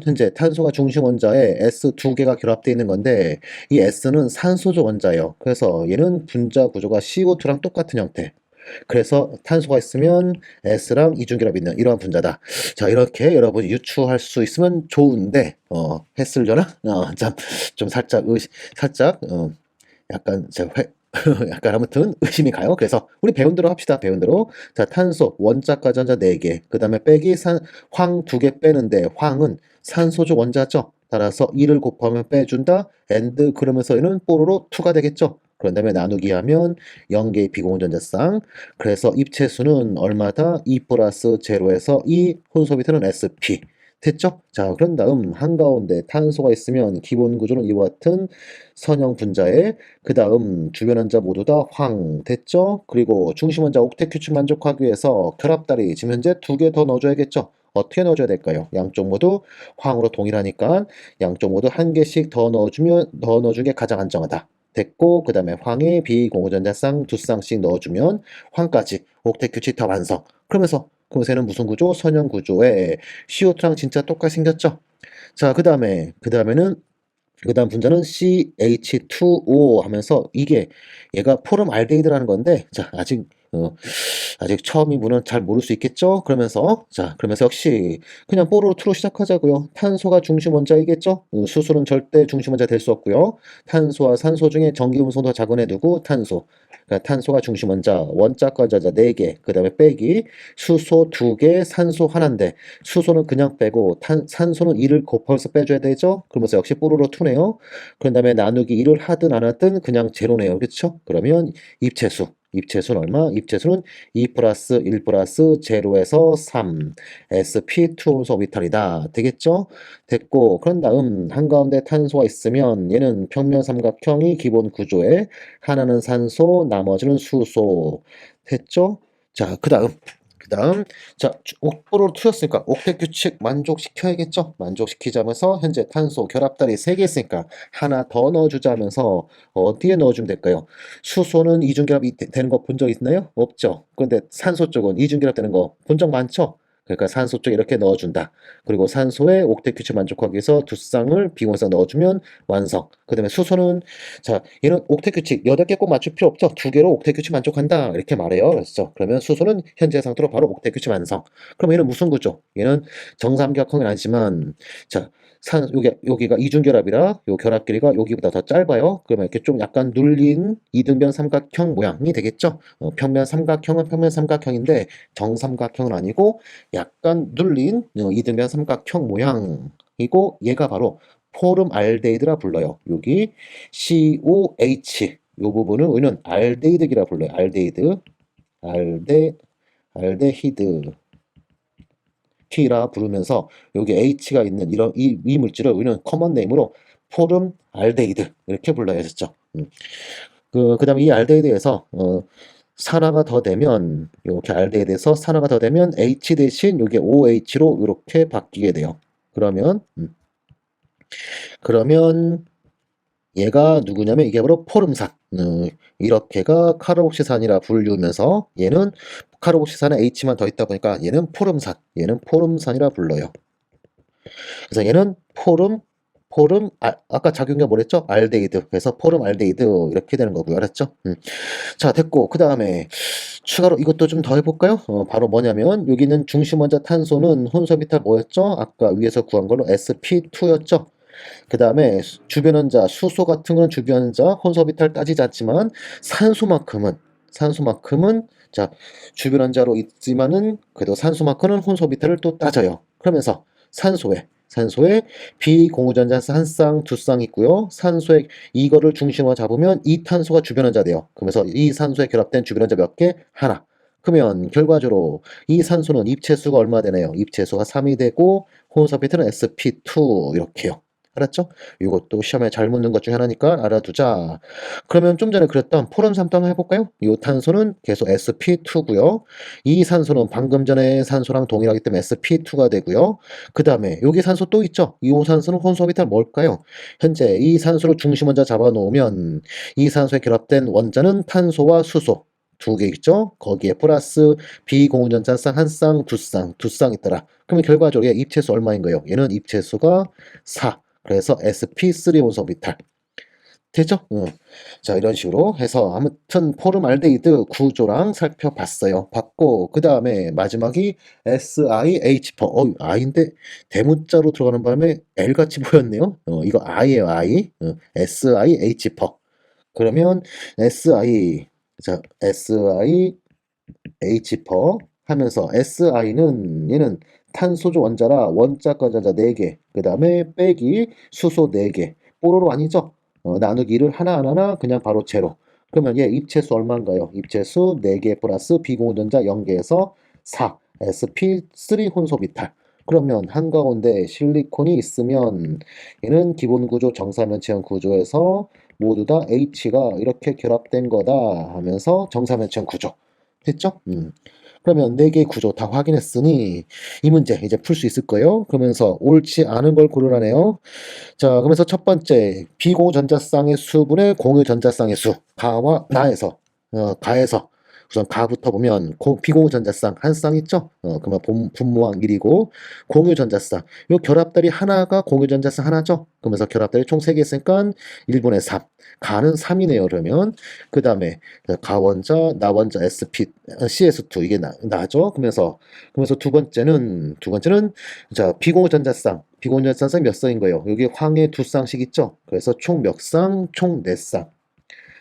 Speaker 1: 현재 탄소가 중심 원자에 S2개가 결합되어 있는 건데, 이 S는 산소조 원자예요. 그래서 얘는 분자 구조가 CO2랑 똑같은 형태. 그래서 탄소가 있으면 S랑 이중결합이 있는 이러한 분자다. 자, 이렇게 여러분이 유추할 수 있으면 좋은데, 했을려나? 좀 살짝, 약간, 약간 아무튼 의심이 가요. 그래서 우리 배운 대로 합시다. 배운 대로. 자, 탄소, 원자까지 원자 4개. 그 다음에 빼기 황 2개 빼는데, 황은 산소조 원자죠. 따라서 2를 곱하면 빼준다. 그러면서 얘는 뽀로로 2가 되겠죠. 그런 다음에 나누기 하면 0개의 비공전자쌍. 그래서 입체수는 얼마다? 2 플러스 제로에서 2 혼소비트는 sp. 됐죠? 자, 그런 다음 한가운데 탄소가 있으면 기본 구조는 이와 같은 선형 분자에 그 다음 주변 원자 모두 다 황. 됐죠? 그리고 중심 원자 옥텟 규칙 만족하기 위해서 결합다리 지금 현재 2개 더 넣어줘야겠죠? 어떻게 넣어줘야 될까요? 양쪽 모두 황으로 동일하니까 양쪽 모두 1개씩 더 넣어주는 게 가장 안정하다. 됐고 그 다음에 황에 비공유전자쌍 2쌍씩 넣어주면 황까지 옥텟 규칙 다 완성. 그러면서 그새는 무슨 구조? 선형 구조에 CO2랑 진짜 똑같이 생겼죠? 자, 그 다음 분자는 CH2O 하면서 이게 얘가 포름 알데히드라는 건데, 자, 아직 처음인 분은 잘 모를 수 있겠죠? 그러면서 역시 그냥 뽀로로 2로 시작하자고요. 탄소가 중심 원자이겠죠? 수소는 절대 중심 원자 될 수 없고요. 탄소와 산소 중에 전기음성도 작은 애 누구? 탄소. 그러니까 탄소가 중심 원자과 자자 4개, 그 다음에 빼기, 수소 2개, 산소 하나인데, 수소는 그냥 빼고, 산소는 2를 곱해서 빼줘야 되죠? 그러면서 역시 뽀로로 2네요. 그런 다음에 나누기 1을 하든 안 하든 그냥 제로네요. 그렇죠? 그러면 입체수는 얼마? 입체수는 2 플러스 1 플러스 제로에서 3 sp2 온소 오비탈이다. 되겠죠? 됐고 그런 다음 한가운데 탄소가 있으면 얘는 평면 삼각형이 기본 구조에 하나는 산소 나머지는 수소. 됐죠? 자, 그 다음 자, 옥보로 틀었으니까 옥텟 규칙 만족시켜야겠죠? 만족시키자면서 현재 탄소 결합다리 3개 있으니까 하나 더 넣어주자면서 어디에 넣어주면 될까요? 수소는 이중결합이 되는 거 본 적 있나요? 없죠. 그런데 산소 쪽은 이중결합 되는 거 본 적 많죠? 그러니까 산소 쪽에 이렇게 넣어준다. 그리고 산소에 옥텟 규칙 만족하기 위해서 2쌍을 비공유상 넣어주면 완성. 그 다음에 수소는 자, 얘는 옥텟 규칙 8개 꼭 맞출 필요 없죠. 2개로 옥텟 규칙 만족한다. 이렇게 말해요. 그렇죠? 그러면 수소는 현재 상태로 바로 옥텟 규칙 완성. 그럼 얘는 무슨 구조? 얘는 정삼각형은 아니지만 자, 여기가 이중결합이라 요 결합 길이가 여기보다 더 짧아요. 그러면 이렇게 좀 약간 눌린 이등변 삼각형 모양이 되겠죠. 평면 삼각형은 평면 삼각형인데 정삼각형은 아니고 약간 눌린 이등변 삼각형 모양이고 얘가 바로 포름 알데히드라 불러요. 여기 COH 요 부분은 우리는 알데히드기라 불러요. 알데히드 T라 부르면서 여기 H가 있는 이런 이 물질을 우리는 커먼 네임으로 포름 알데히드 이렇게 불러야겠죠. 그다음에 이 알데히드에서 산화가 더 되면 이렇게 알데히드에서 산화가 더 되면 H 대신 이게 OH로 이렇게 바뀌게 돼요. 그러면 얘가 누구냐면 이게 바로 포름산. 이렇게가 카르복시산이라 불리우면서 얘는 카르복시산에 H만 더 있다 보니까 얘는 포름산이라 불러요. 그래서 얘는 아까 작용이 뭐랬죠? 알데히드. 그래서 포름 알데히드 이렇게 되는 거고요. 알았죠? 자, 됐고 그 다음에 추가로 이것도 좀 더 해볼까요? 바로 뭐냐면 여기 있는 중심 원자 탄소는 혼소비탈 뭐였죠? 아까 위에서 구한 걸로 sp2였죠? 그 다음에 주변 원자 수소 같은 거는 주변 원자 혼소비탈 따지지 않지만 산소만큼은 자 주변 원자로 있지만은 그래도 산소만큼은 혼소비탈을 또 따져요. 그러면서 산소에 비공유전자 한 쌍, 두 쌍 있고요. 산소에 이거를 중심으로 잡으면 이 탄소가 주변 원자 돼요. 그러면서 이 산소에 결합된 주변 원자 몇 개? 하나. 그러면 결과적으로 이 산소는 입체수가 얼마 되나요? 입체수가 3이 되고 혼소비탈은 sp2 이렇게요. 알았죠? 이것도 시험에 잘 묻는 것 중에 하나니까 알아두자. 그러면 좀 전에 그랬던 포름산도 한번 해볼까요? 이 탄소는 계속 sp2고요. 이 산소는 방금 전에 산소랑 동일하기 때문에 sp2가 되고요. 그 다음에 여기 산소 또 있죠? 이 산소는 혼소비탈 뭘까요? 현재 이 산소를 중심 원자 잡아놓으면 이 산소에 결합된 원자는 탄소와 수소 2개 있죠? 거기에 플러스 비공유전자 쌍 한 쌍, 두 쌍 있더라. 그러면 결과적으로 얘 입체수 얼마인 거예요? 얘는 입체수가 4. 그래서 sp3 온소비탈. 되죠? 자, 이런 식으로 해서 아무튼 포름알데히드 구조랑 살펴봤어요. 봤고 그 다음에 마지막이 SiH4. I인데 대문자로 들어가는 바람에 L같이 보였네요. 이거 I예요, I. SiH4. 그러면 SiH4 하면서 SI는 얘는 탄소조 원자라 원자과 전자 4개, 그 다음에 빼기 수소 4개, 뽀로로 아니죠? 나누기 1을 하나하나 그냥 바로 제로. 그러면 얘 입체수 얼마인가요? 입체수 4개 플러스 비공유전자 0개에서 4 sp3 혼소 비탈. 그러면 한가운데 실리콘이 있으면 얘는 기본 구조 정사면체형 구조에서 모두 다 H가 이렇게 결합된 거다 하면서 정사면체형 구조 됐죠? 그러면 4개의 구조 다 확인했으니 이 문제 이제 풀 수 있을 거예요. 그러면서 옳지 않은 걸 고르라네요. 자, 그러면서 첫 번째 비공유전자쌍의 수분의 공유전자쌍의 수 가와 나에서 가에서 우선 가부터 보면 비공유전자쌍 한 쌍 있죠? 그러면 분모항 1이고 공유전자쌍 요 결합들이 하나가 공유전자쌍 하나죠? 그러면서 결합들이 총 3개 있으니까 1분의 3 가는 3이네요. 그러면 그 다음에 가원자 나원자 SP CS2 이게 나죠? 그러면서 두 번째는 자 비공유전자쌍 몇 쌍인 거예요? 여기 황해 2쌍씩 있죠? 그래서 총 몇 쌍? 총 4쌍.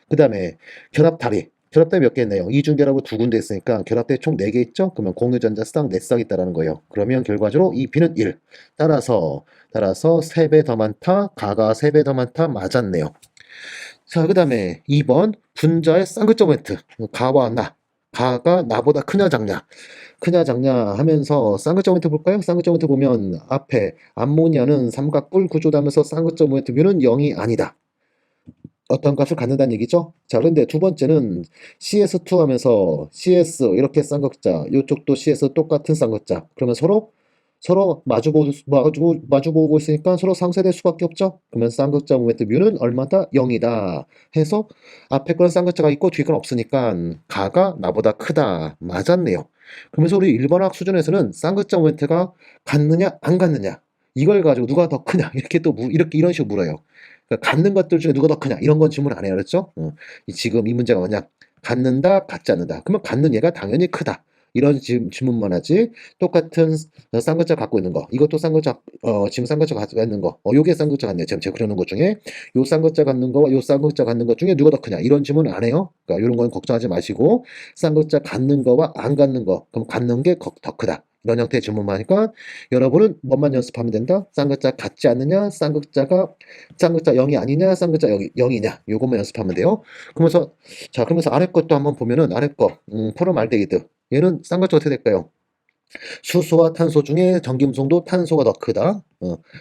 Speaker 1: 그 다음에 결합다리 몇 개 있나요? 이중결합으로 2군데 있으니까 결합다리 총 4개 있죠? 그러면 공유전자쌍 4쌍 있다라는 거예요. 그러면 결과적으로 이 B는 1. 따라서 3배 더 많다. 가가 3배 더 많다. 맞았네요. 자, 그 다음에 2번 분자의 쌍극적 모멘트 가와 나 가가 나보다 크냐 작냐 하면서 쌍극적 모멘트 볼까요? 쌍극적 모멘트 보면 앞에 암모니아는 삼각뿔 구조다면서 쌍극적 모멘트 뮤는 0이 아니다. 어떤 값을 갖는다는 얘기죠. 자, 그런데 두 번째는 CS2 하면서 CS 이렇게 쌍극자, 이쪽도 CS 똑같은 쌍극자. 그러면 서로 마주보고 있으니까 서로 상쇄될 수밖에 없죠. 그러면 쌍극자 모멘트 뮤는 얼마다? 0이다. 해서 앞에 건 쌍극자가 있고 뒤에 건 없으니까 가가 나보다 크다. 맞았네요. 그러면서 우리 일반학 수준에서는 쌍극자 모멘트가 같느냐 안 같느냐 이걸 가지고 누가 더 크냐 이렇게 이렇게 이런 식으로 물어요. 그러니까 갖는 것들 중에 누가 더 크냐 이런 건 질문 안 해요. 그렇죠? 지금 이 문제가 뭐냐? 갖는다, 갖지 않는다. 그러면 갖는 얘가 당연히 크다. 이런 질문만 하지. 똑같은 쌍극자 갖고 있는 거. 이것도 쌍극자 지금 쌍극자 갖고 있는 거. 요게 쌍극자 같네요. 지금 제가 그려놓은 것 중에 요 쌍극자 갖는 거와 요 쌍극자 갖는 것 중에 누가 더 크냐. 이런 질문 안 해요. 그러니까 이런 건 걱정하지 마시고 쌍극자 갖는 거와 안 갖는 거. 그럼 갖는 게 더 크다. 이런 형태의 질문만 하니까 여러분은 뭐만 연습하면 된다? 쌍극자 같지 않느냐? 쌍극자 0이 아니냐? 쌍극자 0이냐? 요것만 연습하면 돼요. 그러면서 아래 것도 한번 보면은 아래 거 포름알데히드 얘는 쌍극자 어떻게 될까요? 수소와 탄소 중에 전기음성도 탄소가 더 크다.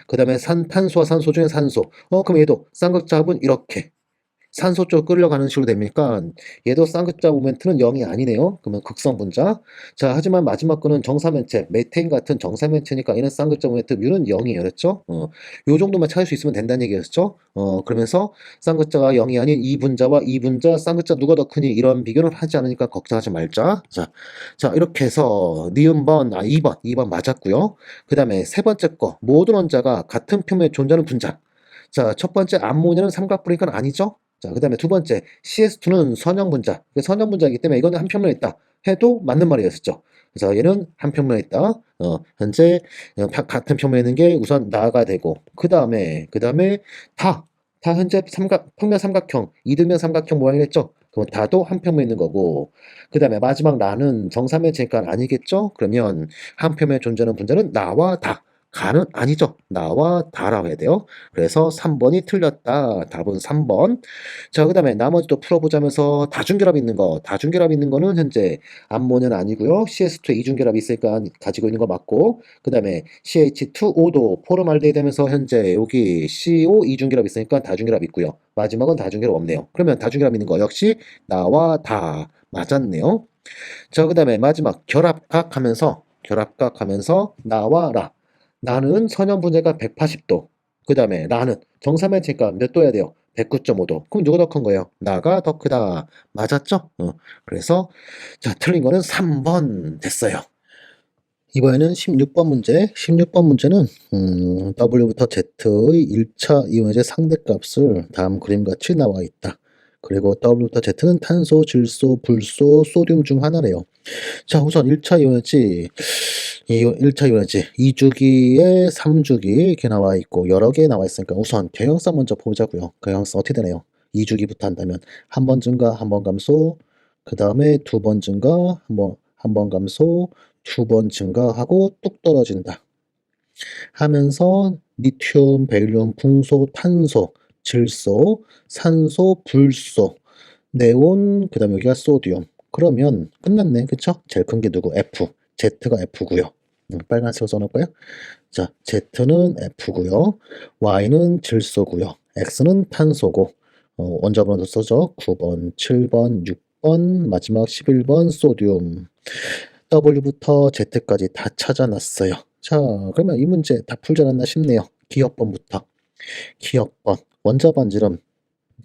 Speaker 1: 그 다음에 탄소와 산소 중에 산소. 그럼 얘도 쌍극자합은 이렇게 산소 쪽 끌려가는 식으로 됩니까? 얘도 쌍극자 모멘트는 0이 아니네요. 그러면 극성 분자. 자, 하지만 마지막 거는 정사면체, 메테인 같은 정사면체니까 얘는 쌍극자 모멘트 뮤는 0이에요. 그렇죠? 요 정도만 찾을 수 있으면 된다는 얘기였죠? 그러면서 쌍극자가 0이 아닌 2분자와 2분자, 쌍극자 누가 더 크니? 이런 비교는 하지 않으니까 걱정하지 말자. 자, 이렇게 해서 니은번, 2번 맞았고요. 그 다음에 세 번째 거, 모든 원자가 같은 표면에 존재하는 분자. 자, 첫 번째 암모니아는 삼각분이니까 아니죠? 자, 그 다음에 두 번째 CS2는 선형분자. 선형분자이기 때문에 이거는 한 평면에 있다 해도 맞는 말이었죠. 그래서 얘는 한 평면에 있다. 현재 같은 평면에 있는 게 우선 나가 되고 그 다음에 다 현재 평면 삼각형, 이등변 삼각형 모양이랬죠. 그럼 다도 한 평면에 있는 거고 그 다음에 마지막 나는 정사면체니까 아니겠죠. 그러면 한 평면에 존재하는 분자는 나와 다. 가는 아니죠. 나와 다라고 해야 돼요. 그래서 3번이 틀렸다. 답은 3번. 자, 그 다음에 나머지도 풀어보자면서 다중결합 있는 거. 다중결합 있는 거는 현재 암모니아는 아니고요. CS2에 이중결합이 있으니까 가지고 있는 거 맞고 그 다음에 CH2O도 포름알데히드 되면서 현재 여기 CO 이중결합 있으니까 다중결합 있고요. 마지막은 다중결합 없네요. 그러면 다중결합 있는 거 역시 나와 다 맞았네요. 자, 그 다음에 마지막 결합각 하면서 나와 라. 나는 선형분자가 180도. 그 다음에 나는 정사면체니까 몇 도 해야 돼요? 109.5도. 그럼 누가 더 큰 거예요? 나가 더 크다. 맞았죠? 그래서 자, 틀린 거는 3번 됐어요. 이번에는 16번 문제. 16번 문제는 W부터 Z의 1차 이온의 상대값을 다음 그림같이 나와 있다. 그리고 W부터 Z는 탄소, 질소, 불소, 소듐 중 하나래요. 자, 우선 1차 이온에지 1차 이온에지 2주기에 3주기 이렇게 나와 있고 여러 개 나와 있으니까 우선 경향성 먼저 보자고요. 경향성 어떻게 되나요? 2주기부터 한다면 한 번 증가, 한 번 감소, 그 다음에 두 번 증가, 한 번 감소, 두 번 증가하고 뚝 떨어진다. 하면서 리튬, 벨륨, 풍소, 탄소, 질소, 산소, 불소 네온, 그 다음에 여기가 소디움. 그러면 끝났네. 그쵸? 제일 큰 게 누구? F. Z가 F고요. 빨간색으로 써놓을까요? 자, Z는 F고요. Y는 질소고요. X는 탄소고. 원자번호도 써줘. 9번, 7번, 6번, 마지막 11번 소듐. W부터 Z까지 다 찾아놨어요. 자, 그러면 이 문제 다 풀지 않았나 싶네요. 기억번부터. 기억번. 원자 반지름.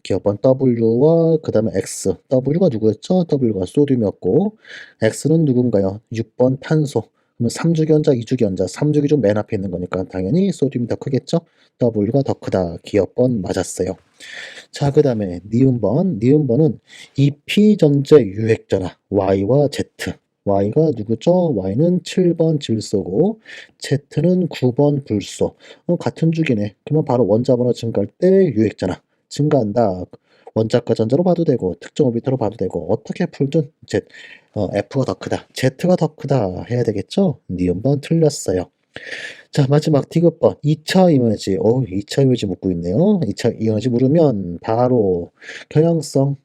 Speaker 1: 기억번 W와 그 다음에 X. W가 누구였죠? W가 소듐이었고, X는 누군가요? 6번 탄소. 그러면 3주기원자, 2주기원자, 3주기 좀 맨 앞에 있는 거니까 당연히 소듐이 더 크겠죠? W가 더 크다. 기억번 맞았어요. 자, 그 다음에 니은번. 니은번은 이피전제 유액전화 Y와 Z. Y가 누구죠? Y는 7번 질소고 Z는 9번 불소. 같은 주기네. 그러면 바로 원자번호 증가할 때 유액전화 증가한다. 원자과 전자로 봐도 되고 특정 오비터로 봐도 되고 어떻게 풀든 F가 더 크다. Z가 더 크다 해야 되겠죠? 니은번 틀렸어요. 자, 마지막 디귿번 2차 이면지. 2차 이면지 묻고 있네요. 2차 이면지 물으면 바로 경향성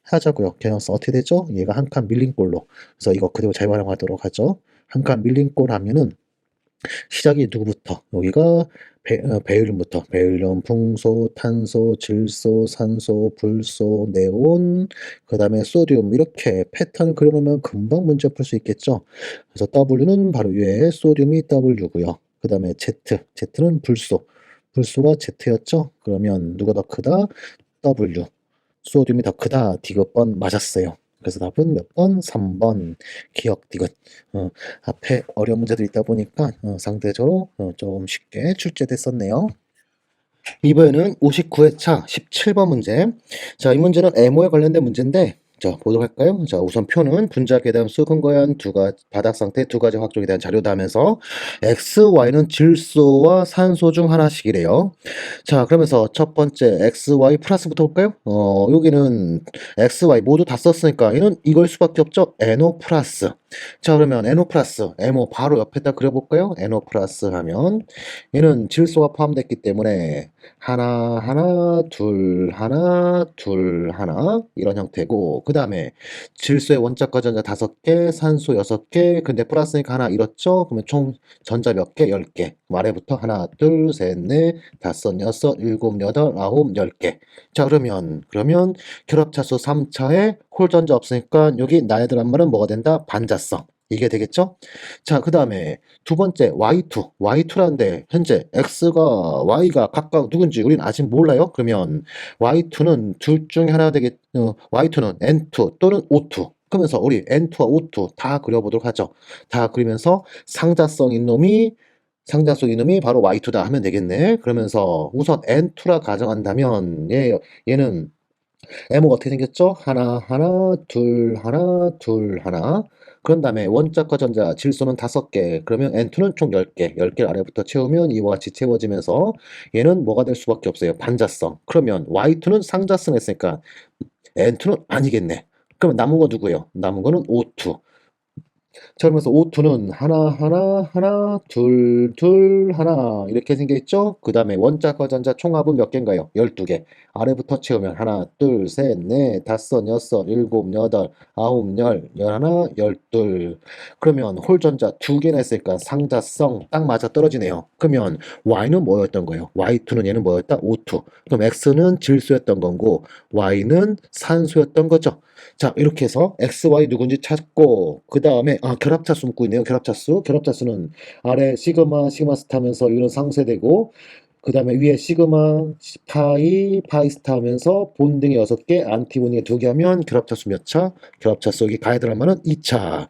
Speaker 1: 하자고요. 경향성 어떻게 되죠? 얘가 한 칸 밀린 꼴로. 그래서 이거 그대로 잘 활용하도록 하죠. 한 칸 밀린 꼴 하면은 시작이 누구부터? 여기가 배율음부터. 배율음, 풍소, 탄소, 질소, 산소, 불소, 네온, 그 다음에 소듐 이렇게 패턴을 그려놓으면 금방 문제 풀 수 있겠죠. 그래서 W는 바로 위에 소듐이 W고요. 그 다음에 Z는 불소. 불소가 Z였죠. 그러면 누가 더 크다? W. 소듐이 더 크다. 디귿번 맞았어요. 그래서 답은 몇 번? 3번. 기억 디귿. 앞에 어려운 문제들이 있다 보니까 상대적으로 좀 쉽게 출제됐었네요. 이번에는 59회차 17번 문제. 자, 이 문제는 애모에 관련된 문제인데, 자, 보도록 할까요? 자, 우선 표는 분자계에 대한 수근거에 한 바닥 상태 두 가지 확정에 대한 자료다 하면서 X, Y는 질소와 산소 중 하나씩이래요. 자, 그러면서 첫 번째 X, Y 플러스부터 볼까요? 여기는 X, Y 모두 다 썼으니까 얘는 이걸 수밖에 없죠? NO 플러스. 자, 그러면 NO 플러스, MO 바로 옆에다 그려볼까요? NO 플러스 하면 얘는 질소가 포함됐기 때문에 하나, 하나, 둘, 하나, 둘, 하나 이런 형태고 그 다음에 질소의 원자과 전자 5개, 산소 6개 근데 플러스니까 하나 잃었죠? 그러면 총 전자 몇 개? 10개. 아래부터 하나, 둘, 셋, 넷, 다섯, 여섯, 일곱, 여덟, 아홉, 10개. 자, 그러면 결합차수 3차에 홀전자 없으니까 여기 나애들한 말은 뭐가 된다? 반자성. 이게 되겠죠? 자, 그 다음에 두 번째 Y2. Y2라는데 현재 X가 Y가 각각 누군지 우리는 아직 몰라요. 그러면 Y2는 둘 중에 하나 Y2는 N2 또는 O2. 그러면서 우리 N2와 O2 다 그려보도록 하죠. 다 그리면서 상자성 이놈이 바로 Y2다 하면 되겠네. 그러면서 우선 N2라 가정한다면 얘는 M호가 어떻게 생겼죠? 하나, 하나, 둘, 하나, 둘, 하나. 그런 다음에 원자과 전자 질소는 5개. 그러면 N2는 총 10개. 10개 아래부터 채우면 이와 같이 채워지면서 얘는 뭐가 될 수밖에 없어요. 반자성. 그러면 Y2는 상자성 했으니까 N2는 아니겠네. 그러면 남은 거 누구예요? 남은 거는 O2. 자, 그러면서 O2는 하나, 하나, 하나, 둘, 둘, 하나 이렇게 생겨있죠? 그 다음에 원자과 전자 총합은 몇 개인가요? 12개. 아래부터 채우면 하나, 둘, 셋, 넷, 다섯, 여섯, 일곱, 여덟, 아홉, 열, 열하나, 열둘. 그러면 홀전자 2개나 있으니까 상자성 딱 맞아 떨어지네요. 그러면 Y는 뭐였던 거예요? Y2는 얘는 뭐였다? O2. 그럼 X는 질소였던 거고 Y는 산소였던 거죠. 자, 이렇게 해서 X, Y 누군지 찾고 그 다음에 결합차수 묻고 있네요. 결합차수는 아래 시그마 스타 하면서 이런 상쇄되고 그 다음에 위에 시그마 파이 스타 하면서 본등이 6개 안티본이 2개 하면 결합차수 몇 차? 결합차수 여기 가의 드라마는 2차.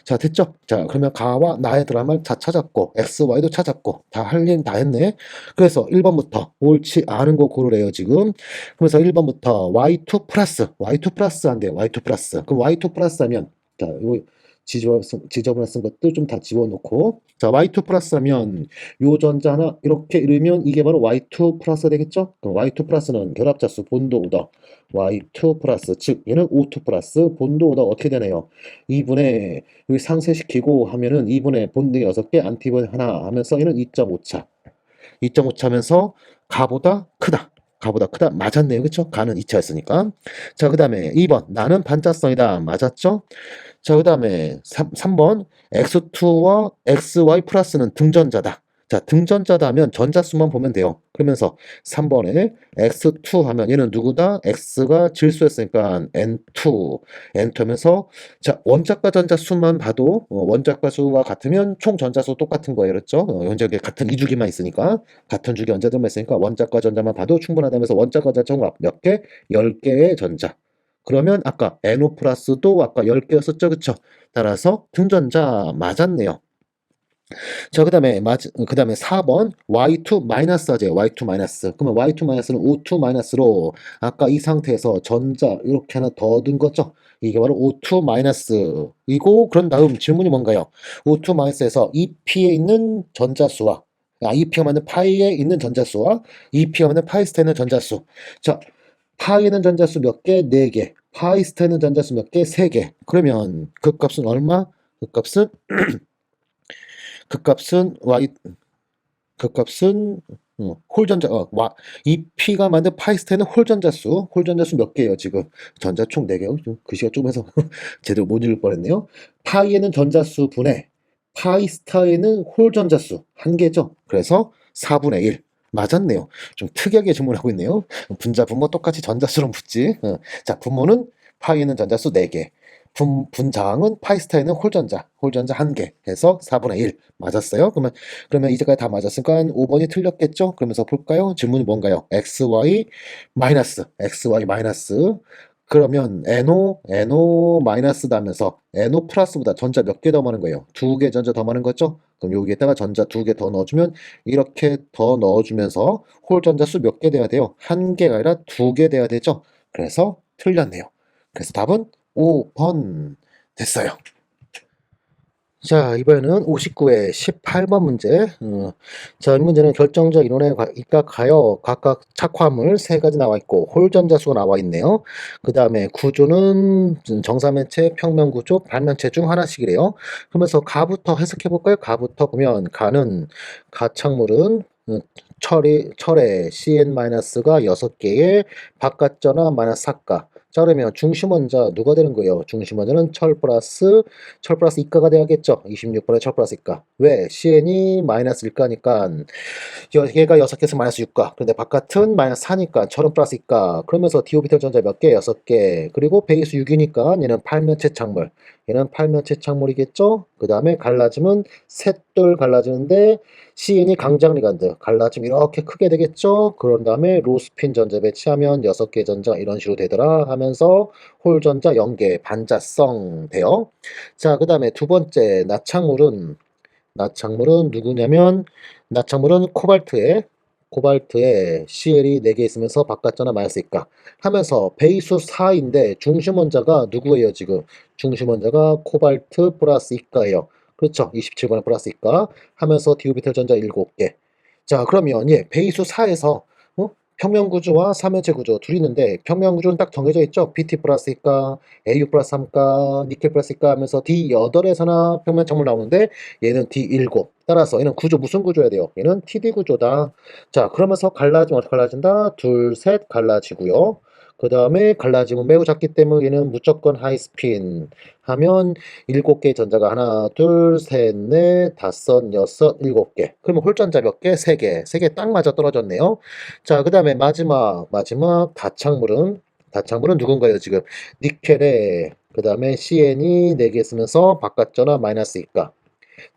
Speaker 1: 자, 됐죠? 자, 그러면 가와 나의 드라마를 다 찾았고 X, Y도 찾았고 다 할 일 다 했네. 그래서 1번부터 옳지 않은 거 고르래요 지금. 그래서 1번부터 Y2 플러스 한대요. Y2 플러스. 그럼 Y2 플러스 하면 자, 이거 지저분한 쓴 것도 좀 다 집어넣고 자, Y2 플러스 하면 요 전자 하나 이렇게 이르면 이게 바로 Y2 플러스 되겠죠? 그럼 Y2 플러스는 결합자수 본도 오더 Y2 플러스 즉 얘는 O2 플러스 본도 오더 어떻게 되나요? 2분의 여기 상쇄시키고 하면은 2분의 본등이 6개 안티본 하나 하면서 얘는 2.5차 2.5차면서 가보다 크다. 가보다 크다. 맞았네요. 그쵸? 가는 2차였으니까. 자, 그 다음에 2번. 나는 반자성이다. 맞았죠? 자, 그 다음에 3번. x2와 xy 플러스는 등전자다. 자, 등전자다 하면 전자수만 보면 돼요. 그러면서 3번에 x2 하면 얘는 누구다? x가 질수였으니까 n2. n2면서 자, 원자과 전자수만 봐도 원자과 수가 같으면 총 전자수 똑같은 거예요. 그렇죠? 원자계 같은 이주기만 있으니까 같은 주기 원자들만 있으니까 원자과 전자만 봐도 충분하다면서 원자과 전자 총 몇 개? 10개의 전자. 그러면 아까 NO 플러스도 아까 10개였었죠. 그쵸? 따라서 등전자 맞았네요. 자, 그 다음에 4번 Y2 마이너스 하죠. Y2 마이너스. 그러면 Y2 마이너스는 O2 마이너스로 아까 이 상태에서 전자 이렇게 하나 더 얻은 거죠. 이게 바로 O2 마이너스이고 그런 다음 질문이 뭔가요? O2 마이너스에서 EP에 있는 전자수와 EP가 맞는 파이에 있는 전자수와 EP가 맞는 파이스타에 있는 전자수. 자, 파이에 있는 전자수 몇 개? 4개. 파이스타에 있는 전자수 몇 개? 3개. 그러면 그 값은 얼마? 그 값은 y 그 값은 홀전자 이 P가 만든 파이스타는 홀전자수 몇 개예요 지금 전자 총 4개요. 좀 글씨가 좀 해서 제대로 못 읽을 뻔했네요. 파이에는 전자수 분의 파이스타에는 홀전자수 1개죠. 그래서 4분의 1 맞았네요. 좀 특이하게 질문하고 있네요. 분자 분모 똑같이 전자수로 묻지. 자, 분모는 파이에는 전자수 4개, 분자항은 파이스타에는 홀전자 1개 해서 4분의 1 맞았어요. 그러면 이제까지 다 맞았으니까 5번이 틀렸겠죠? 그러면서 볼까요? 질문이 뭔가요? xy 마이너스. 그러면 NO 마이너스다면서 NO 플러스보다 전자 몇 개 더 많은 거예요? 2개 전자 더 많은 거죠? 그럼 여기에다가 전자 2개 더 넣어주면 이렇게 더 넣어주면서 홀 전자 수 몇 개 돼야 돼요? 1개가 아니라 2개 돼야 되죠? 그래서 틀렸네요. 그래서 답은 5번 됐어요. 자, 이번에는 59회 18번 문제. 자, 이 문제는 결정적 이론에 입각하여 각각 착화물 3가지 나와 있고 홀전자수가 나와 있네요. 그 다음에 구조는 정사면체, 평면구조, 반면체 중 하나씩이래요. 그러면서 가부터 해석해 볼까요? 가부터 보면 가착물은 철의 CN-가 6개의 바깥전화 마이너스 4가. 자, 그러면 중심원자 누가 되는 거예요? 중심원자는 철 플러스 이가가 돼야겠죠. 26번에 철 플러스 이가. 왜? CN이 마이너스 1가니까 얘가 6개에서 마이너스 6가. 그런데 바깥은 마이너스 4니까 철은 플러스 이가. 그러면서 디오비탈 전자 몇 개? 6개. 그리고 배기수 6이니까 얘는 팔면체 착물. 얘는 팔면체 착물이겠죠. 그 다음에 갈라지면 셋돌 갈라지는데 CN이 강장리간드. 갈라지면 이렇게 크게 되겠죠. 그런 다음에 로스핀 전자 배치하면 6개 전자 이런 식으로 되더라 하면서 홀 전자 0개 반자성 돼요. 자, 그 다음에 두 번째 나착물은 누구냐면 나착물은 코발트에 CL이 4개 있으면서 바깥전화 마이너스 이가 하면서 배이수 4인데 중심원자가 누구예요 지금? 중심원자가 코발트 플러스 이가예요. 그렇죠. 27번에 플러스 이가 하면서 디오비탈 전자 7개. 자, 그러면 배이수 4에서 평면구조와 삼면체 구조 둘이 있는데 평면구조는 딱 정해져 있죠. BT 플러스 이가, AU 플러스 3가, 니켈 플러스 이가 하면서 D8에서나 평면착물 나오는데 얘는 D7. 따라서 얘는 구조 무슨 구조여야 돼요? 얘는 TD 구조다. 자, 그러면서 갈라지면 어떻게 갈라진다? 둘, 셋 갈라지고요. 그 다음에 갈라지면 매우 작기 때문에 얘는 무조건 하이스핀 하면 7개의 전자가 하나, 둘, 셋, 넷, 다섯, 여섯, 7개. 그러면 홀전자 몇 개? 3개. 3개 딱 맞아 떨어졌네요. 자, 그 다음에 마지막 다창물은 누군가요, 지금? 니켈에, 그 다음에 CN이 4개 쓰면서 바깥전화 마이너스 이가.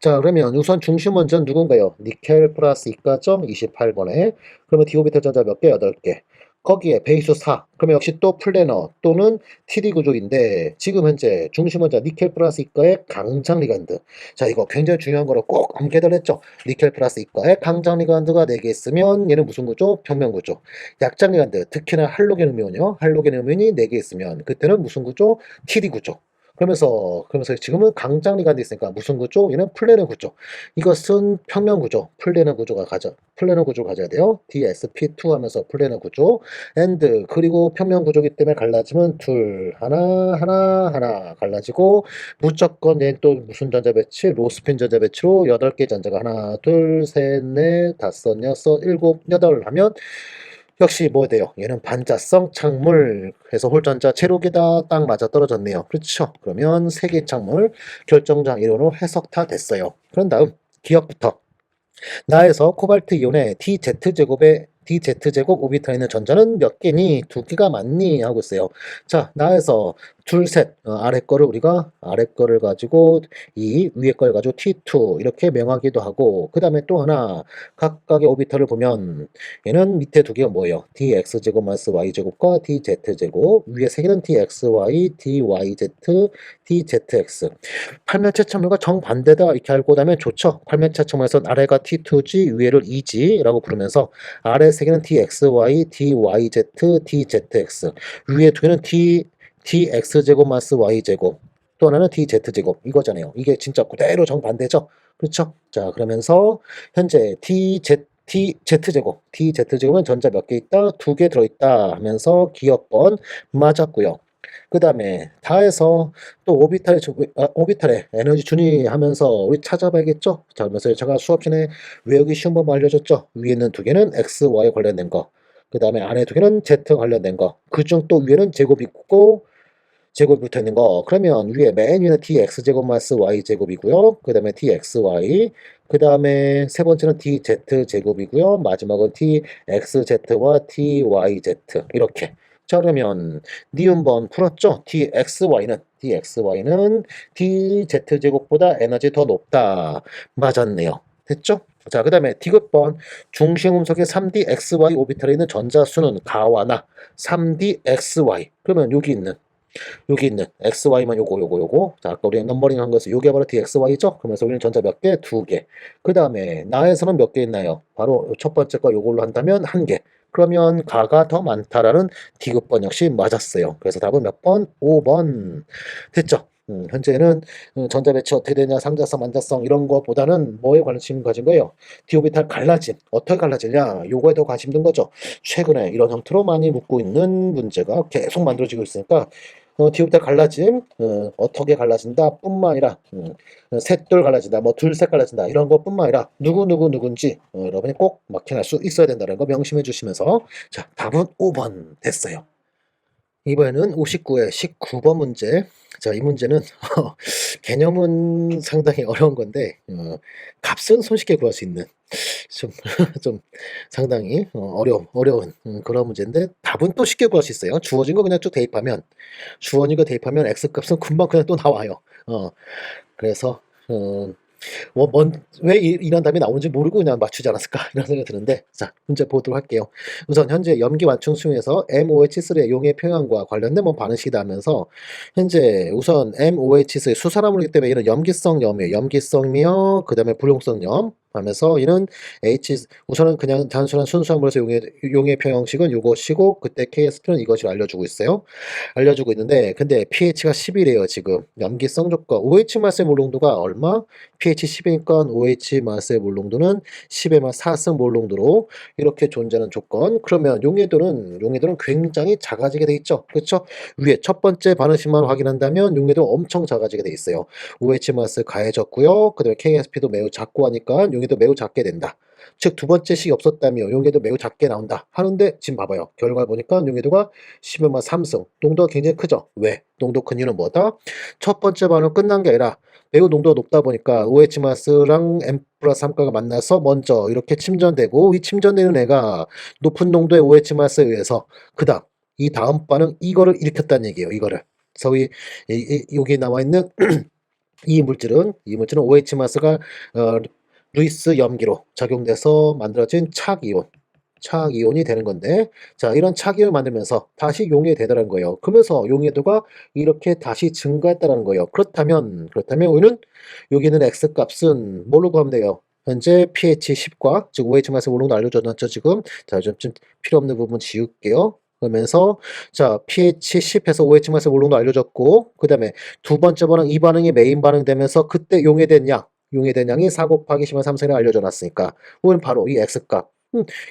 Speaker 1: 자, 그러면 우선 중심 원자는 누군가요? 니켈 플러스 이가점 28번에. 그러면 디오비탈 전자 몇 개? 8개. 거기에 배이수 4. 그러면 역시 또 플래너 또는 TD 구조인데 지금 현재 중심 원자 니켈 플러스 이가의 강장 리간드. 자, 이거 굉장히 중요한 거로 꼭 암기해달랬죠. 니켈 플러스 이가의 강장 리간드가 4개 있으면 얘는 무슨 구조? 평면 구조. 약장 리간드, 특히나 할로겐 음이온이요. 할로겐 음이온이 4개 있으면 그때는 무슨 구조? TD 구조. 그러면서 지금은 강장리가 돼 있으니까 무슨 구조? 얘는 플래너 구조. 이것은 평면 구조, 플래너 구조가 가져야 돼요. DSP2 하면서 플래너 구조. 그리고 평면 구조기 때문에 갈라지면 하나 갈라지고 무조건 얘는 또 무슨 전자 배치? 로스핀 전자 배치로 8개 전자가 하나, 둘, 셋, 넷, 다섯, 여섯, 일곱, 여덟 하면 역시 뭐 돼요? 얘는 반자성 창물 해서 홀전자 제로개다 딱 맞아 떨어졌네요. 그렇죠? 그러면 세개 창물 결정장 이론으로 해석 다 됐어요. 그런 다음 기억부터 나에서 코발트 이온의 DZ제곱 오비탈에 있는 전자는 몇 개니? 두 개가 맞니? 하고 있어요. 자, 나에서 둘, 셋, 아래 거를 우리가 아래 거를 가지고 이 위에 걸 가지고 T2 이렇게 명하기도 하고 그 다음에 또 하나 각각의 오비탈을 보면 얘는 밑에 두 개가 뭐예요? dx제곱 마이너스 y제곱과 dz제곱 위에 세 개는 dxy, dyz, dzx 팔면체 첨물과 정반대다 이렇게 알고 나면 좋죠. 팔면체 첨물에서는 아래가 T2G 위에를 2G라고 부르면서 아래 세 개는 DXY, DYZ, DZX 위에 두 개는 DX제곱 마이너스 Y제곱 또 하나는 DZ제곱 이거잖아요. 이게 진짜 그대로 정반대죠. 그렇죠? 자 그러면서 현재 DZ제곱은 전자 몇 개 있다? 두 개 들어있다 하면서 기억번 맞았고요. 그 다음에 다해서 또 오비탈에 에너지 준위하면서 우리 찾아봐야겠죠? 자, 그러면서 제가 수업 전에 외우기 쉬운 법 알려줬죠? 위에 있는 두 개는 X, Y 관련된 거. 그 다음에 안에 두 개는 Z 관련된 거. 그중 또 위에는 제곱이 있고 제곱이 붙어 있는 거. 그러면 위에 맨 위는 dx제곱 마이너스 y제곱이고요. 그 다음에 dxy. 그 다음에 세 번째는 dz제곱이고요. 마지막은 dxz와 dyz. 이렇게. 자, 그러면 니은번 풀었죠? dxy는 dz제곱보다 에너지 더 높다. 맞았네요. 됐죠? 자, 그 다음에 디귿번 중심음속의 3D XY 오비탈에 있는 전자수는 가와나 3D XY. 그러면 여기 있는 XY만 요거. 자, 아까 우리 넘버링 한 것은 요게 바로 DXY죠? 그러면서 우리는 전자 몇 개? 두 개. 그 다음에 나에서는 몇 개 있나요? 바로 첫 번째 거 요걸로 한다면 한 개. 그러면 가가 더 많다라는 디귿번 역시 맞았어요. 그래서 답은 몇 번? 5번. 됐죠? 현재는 전자 배치 어떻게 되냐, 상자성, 만자성 이런 거보다는 뭐에 관심 가진 거예요? 디오비탈 갈라짐. 어떻게 갈라지냐? 요거에 더 관심 든 거죠. 최근에 이런 형태로 많이 묻고 있는 문제가 계속 만들어지고 있으니까 디오비탈 갈라짐, 어떻게 갈라진다 뿐만 아니라 셋돌 갈라진다, 뭐 둘셋 갈라진다 이런 것뿐만 아니라 누군지 여러분이 꼭 막혀낼 수 있어야 된다는 거 명심해 주시면서 자 답은 5번 됐어요. 이번에는 59의 19번 문제. 자, 이 문제는 개념은 상당히 어려운 건데 값은 손쉽게 구할 수 있는 좀, 좀 상당히 어려운 그런 문제인데 답은 또 쉽게 구할 수 있어요. 주어진 거 그냥 쭉 대입하면 X값은 금방 그냥 또 나와요. 그래서 왜 이런 답이 나오는지 모르고 그냥 맞추지 않았을까 이런 생각이 드는데 자 문제 보도록 할게요. 우선 현재 염기 완충 수용에서 MOH3의 용해 평형과 관련된 반응식이다 하면서 현재 우선 MOH3 수산화물이기 때문에 이런 염기성 염이에요. 염기성이며 그 다음에 불용성 염 하면서 이는 우선은 그냥 단순한 순수화물에서 용해 평형식은 이것이고 그때 KSP는 이것을 알려주고 있는데 근데 pH가 10이래요. 지금 염기성 조건 OH 마스의 몰농도가 얼마? pH 10이니까 OH 마스의 몰농도는 10의 마 4승 몰농도로 이렇게 존재하는 조건. 그러면 용해도는 굉장히 작아지게 돼 있죠. 그렇죠? 위에 첫 번째 반응식만 확인한다면 용해도 엄청 작아지게 돼 있어요. OH 마스 가해졌고요. 그다음에 KSP도 매우 작고 하니까 용해도 매우 작게 된다. 즉 두 번째 식이 없었다면 용해도 매우 작게 나온다 하는데 지금 봐봐요. 결과 보니까 용해도가 10의 마 3승. 농도가 굉장히 크죠. 왜? 농도 큰 이유는 뭐다? 첫 번째 반응 끝난 게 아니라 매우 농도가 높다 보니까 OH 마스랑 M 플러스 3가가 만나서 먼저 이렇게 침전되고 이 침전되는 애가 높은 농도의 OH 마스에 의해서 그다음 이 다음 반응 이거를 일으켰다는 얘기예요. 이거를. 그래서 여기 나와 있는 이 물질은 OH 마스가 루이스 염기로 작용돼서 만들어진 착이온이 되는 건데 자 이런 착이온을 만들면서 다시 용해되더라는 거예요. 그러면서 용해도가 이렇게 다시 증가했다는 거예요. 그렇다면 우리는 여기 있는 X값은 뭘로 구하면 돼요? 현재 pH 10과 즉 OH 마스 몰롱도 알려줬죠 지금. 자 좀 필요 없는 부분 지울게요. 그러면서 자 pH 10에서 OH 마스 몰롱도 알려줬고 그 다음에 두 번째 반응 이 반응이 메인 반응 되면서 그때 용해된 양이 4 곱하기 10의 3승이라 알려줘 놨으니까 오늘 바로 이 X값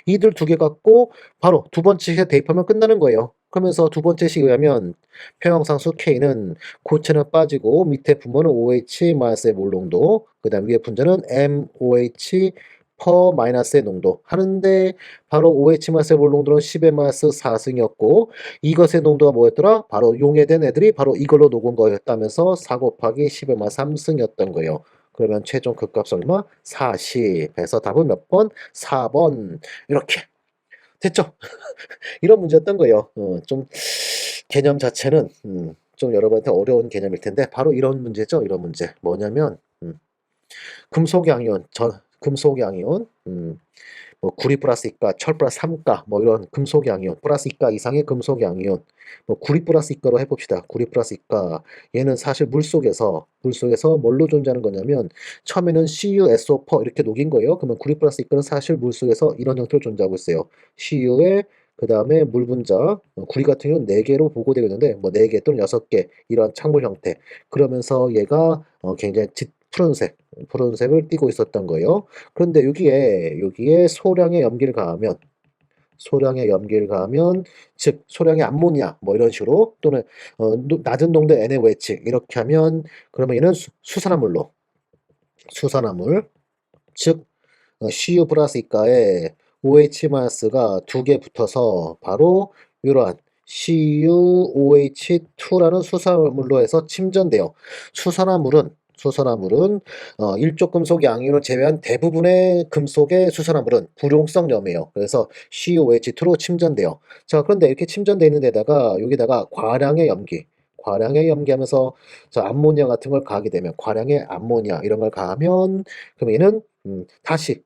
Speaker 1: 이들 두 개 갖고 바로 두 번째 식에 대입하면 끝나는 거예요. 그러면서 두 번째 식에 의하면 평형상수 K는 고체는 빠지고 밑에 분모는 OH 마스의 몰농도 그 다음 위에 분자는 MOH 퍼 마이너스의 농도 하는데 바로 OH 마스의 몰 농도는 10의 마이너스 4승이었고 이것의 농도가 뭐였더라? 바로 용해된 애들이 바로 이걸로 녹은 거였다면서 4 곱하기 10의 마이너스 3승이었던 거예요. 그러면 최종 극값 얼마? 40. 해서 답은 몇 번? 4번. 이렇게 됐죠? 이런 문제였던 거예요. 좀 개념 자체는 좀 여러분한테 어려운 개념일 텐데 바로 이런 문제죠. 이런 문제. 뭐냐면 금속양이온, 금속양이온, 뭐 구리 플러스 이가, 철 플러스 삼가, 뭐 이런 금속양이온, 플러스 이가 이상의 금속양이온, 뭐 구리 플러스 이가로 해봅시다. 구리 플러스 이가, 얘는 사실 물속에서 뭘로 존재하는 거냐면 처음에는 CuSO4 이렇게 녹인 거예요. 그러면 구리 플러스 이가는 사실 물속에서 이런 형태로 존재하고 있어요. Cu에 그 다음에 물 분자, 구리 같은 경우는 4개로 보고되고 있는데 뭐 4개 또는 6개 이런 창물 형태. 그러면서 얘가 굉장히 푸른색을 띠고 있었던 거예요. 그런데 여기에 소량의 염기를 가하면 즉 소량의 암모니아 뭐 이런 식으로 또는 낮은 농도 NaOH 이렇게 하면 그러면 얘는 수산화물 즉 Cu 플러스 이가에 OH 마이너스가 2개 붙어서 바로 이러한 CuOH2라는 수산물로 해서 침전돼요. 수산화물은 일족금속 양이온을 제외한 대부분의 금속의 수산화물은 불용성염이에요. 그래서 CuOH2로 침전돼요. 자, 그런데 이렇게 침전돼 있는 데다가 여기다가 과량의 염기하면서 자, 암모니아 같은 걸 가하게 되면 과량의 암모니아 이런 걸 가하면 그럼 얘는 다시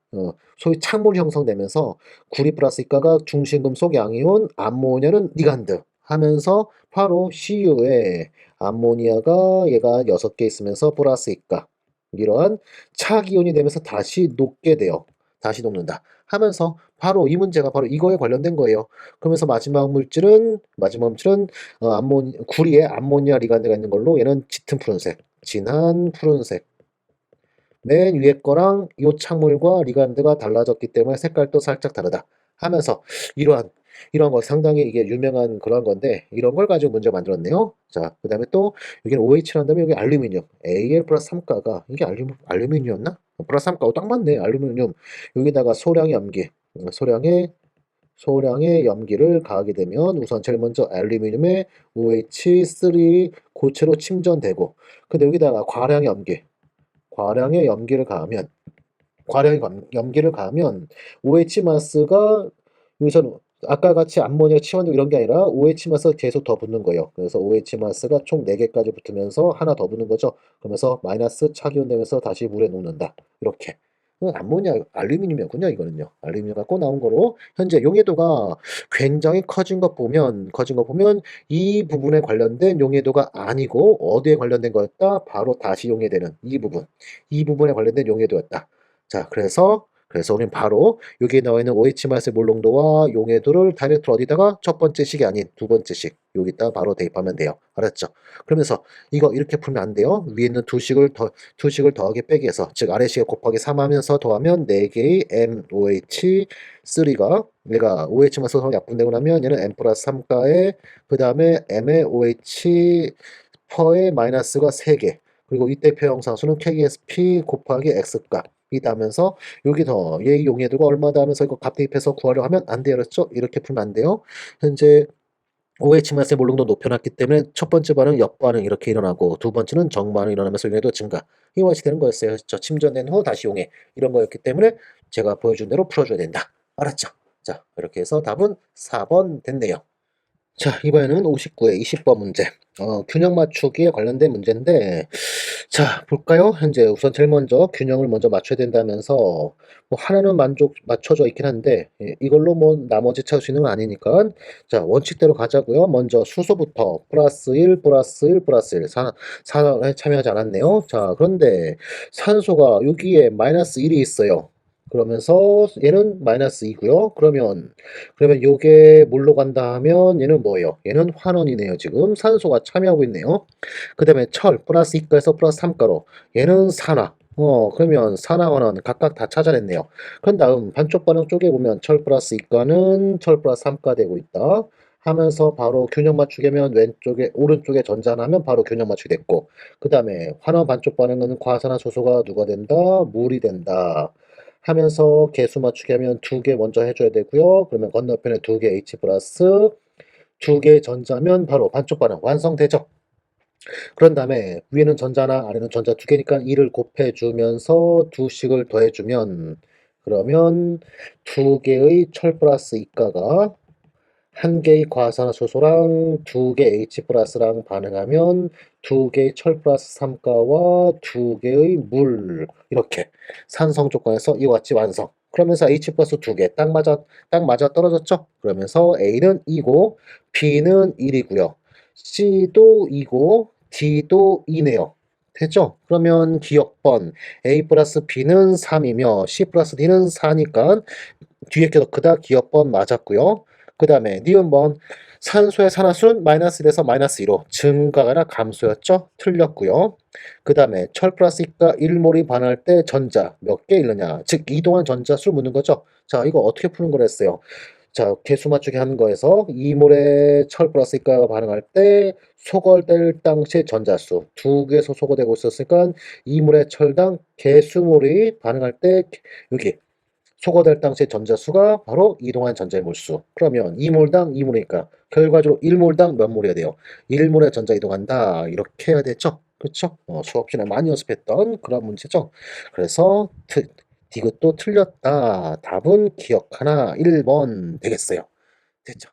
Speaker 1: 소위 창물 형성되면서 구리 플러스 이가가 중심금속 양이온, 암모니아는 리간드 하면서 바로 CU에 암모니아가 얘가 6개 있으면서 플러스 이가 이러한 차기온이 되면서 다시 녹게 돼요. 다시 녹는다 하면서 바로 이 문제가 바로 이거에 관련된 거예요. 그러면서 마지막 물질은 구리에 암모니아 리간드가 있는 걸로 얘는 짙은 푸른색, 진한 푸른색 맨 위에 거랑 이 창물과 리간드가 달라졌기 때문에 색깔도 살짝 다르다 하면서 이러한 거 상당히 이게 유명한 그런 건데 이런 걸 가지고 문제 만들었네요. 자, 그 다음에 또 여기는 OH란 다음에 여기 알루미늄 Al 플러스 3가가 이게 알루미늄이었나? 플러스 3가고 딱 맞네. 알루미늄 여기다가 소량의 염기를 가하게 되면 우선 제일 먼저 알루미늄에 OH3 고체로 침전되고 근데 여기다가 과량의 염기를 가하면 OH 마스가 여기서는 아까 같이 암모니아 치환도 이런 게 아니라 OH 마스가 계속 더 붙는 거예요. 그래서 OH 마스가 총 4개까지 붙으면서 하나 더 붙는 거죠. 그러면서 마이너스 차기온 되면서 다시 물에 녹는다. 이렇게. 암모니아, 알루미늄이었군요. 이거는요. 알루미늄 갖고 나온 거로 현재 용해도가 굉장히 커진 거 보면 이 부분에 관련된 용해도가 아니고 어디에 관련된 거였다? 바로 다시 용해되는 이 부분에 관련된 용해도였다. 자, 그래서 우린 바로 여기에 나와 있는 OH 마스의 몰농도와 용해도를 다이렉트로 어디다가 첫 번째 식이 아닌 두 번째 식 여기다 바로 대입하면 돼요. 알았죠? 그러면서 이거 이렇게 풀면 안 돼요. 위에 있는 두 식을 더하기 빼기 해서 즉 아래식에 곱하기 3 하면서 더하면 4개의 MOH3가 얘가 OH 마스 서로 약분되고 나면 얘는 M 플러스 3가에 그 다음에 M의 OH 퍼의 마이너스가 3개 그리고 이때표 형상수는 KSP 곱하기 X값 이다면서 여기 더 얘 용해도가 얼마다 하면서 이거 값 대입해서 구하려 하면 안 돼요. 그렇죠? 이렇게 풀면 안 돼요. 현재 OH 마스의 몰농도 높여놨기 때문에 첫 번째 반응 역반응 이렇게 일어나고 두 번째는 정반응 일어나면서 용해도 증가 이와 같이 되는 거였어요. 그렇죠? 침전된 후 다시 용해 이런 거였기 때문에 제가 보여준 대로 풀어줘야 된다. 알았죠? 자 이렇게 해서 답은 4번 됐네요. 자, 이번에는 59의 20번 문제. 균형 맞추기에 관련된 문제인데, 자, 볼까요? 현재 우선 제일 먼저 균형을 먼저 맞춰야 된다면서, 뭐, 하나는 맞춰져 있긴 한데, 이걸로 뭐, 나머지 찾을 수 있는 건 아니니까, 자, 원칙대로 가자고요. 먼저 수소부터, 플러스 1, 플러스 1, 플러스 1. 산화에 참여하지 않았네요. 자, 그런데 산소가 여기에 마이너스 1이 있어요. 그러면서 얘는 마이너스 2고요. 그러면 요게 뭘로 간다 하면 얘는 뭐예요? 얘는 환원이네요. 지금 산소가 참여하고 있네요. 그 다음에 철 플러스 2가에서 플러스 3가로 얘는 산화. 그러면 산화 환원 각각 다 찾아냈네요. 그런 다음 반쪽 반응 쪽에 보면 철 플러스 2가는 철 플러스 3가 되고 있다. 하면서 바로 균형 맞추기 하면 오른쪽에 전자하면 바로 균형 맞추기 됐고 그 다음에 환원 반쪽 반응은 과산화수소가 누가 된다? 물이 된다. 하면서 개수 맞추기 하면 2개 먼저 해줘야 되고요. 그러면 건너편에 2개 H 플러스 2개 전자면 바로 반쪽 반응 완성되죠. 그런 다음에 위에는 전자나 아래는 전자 2개니까 2를 곱해주면서 2씩을 더해주면 그러면 2개의 철 플러스 이가가 1개의 과산화수소랑 2개 H 플러스랑 반응하면 2개의 철 플러스 3가와 2개의 물 이렇게 산성 조건에서 이와 같이 완성. 그러면서 H 플러스 2개 딱 맞아 떨어졌죠? 그러면서 A는 2고 B는 1이고요. C도 2고 D도 2네요. 됐죠? 그러면 기억번 A 플러스 B는 3이며 C 플러스 D는 4니까 뒤에 게 더 크다 기억번 맞았고요. 그 다음에 니은번 산소의 산화수는 마이너스 1에서 마이너스 2로 증가가 아니라 감소였죠? 틀렸고요. 그 다음에 철 플러스 이가 1몰이 반할 때 전자 몇 개 잃느냐 즉 이동한 전자수 묻는 거죠. 자 이거 어떻게 푸는 거랬어요. 자 개수 맞추기 하는 거에서 2몰의 철 플러스 이가가 반응할 때 소거될 당시의 전자수 2개에서 소거되고 있었으니까 2몰의 철당 개수몰이 반응할 때 여기 소거될 당시의 전자수가 바로 이동한 전자의 몰수. 그러면 2몰당 2몰이니까 결과적으로 1몰당 몇 몰이어야 돼요? 1몰의 전자 이동한다. 이렇게 해야 되죠? 그렇죠? 수업 시간에 많이 연습했던 그런 문제죠. 그래서 디귿도 틀렸다. 답은 기억 하나 1번 되겠어요. 됐죠?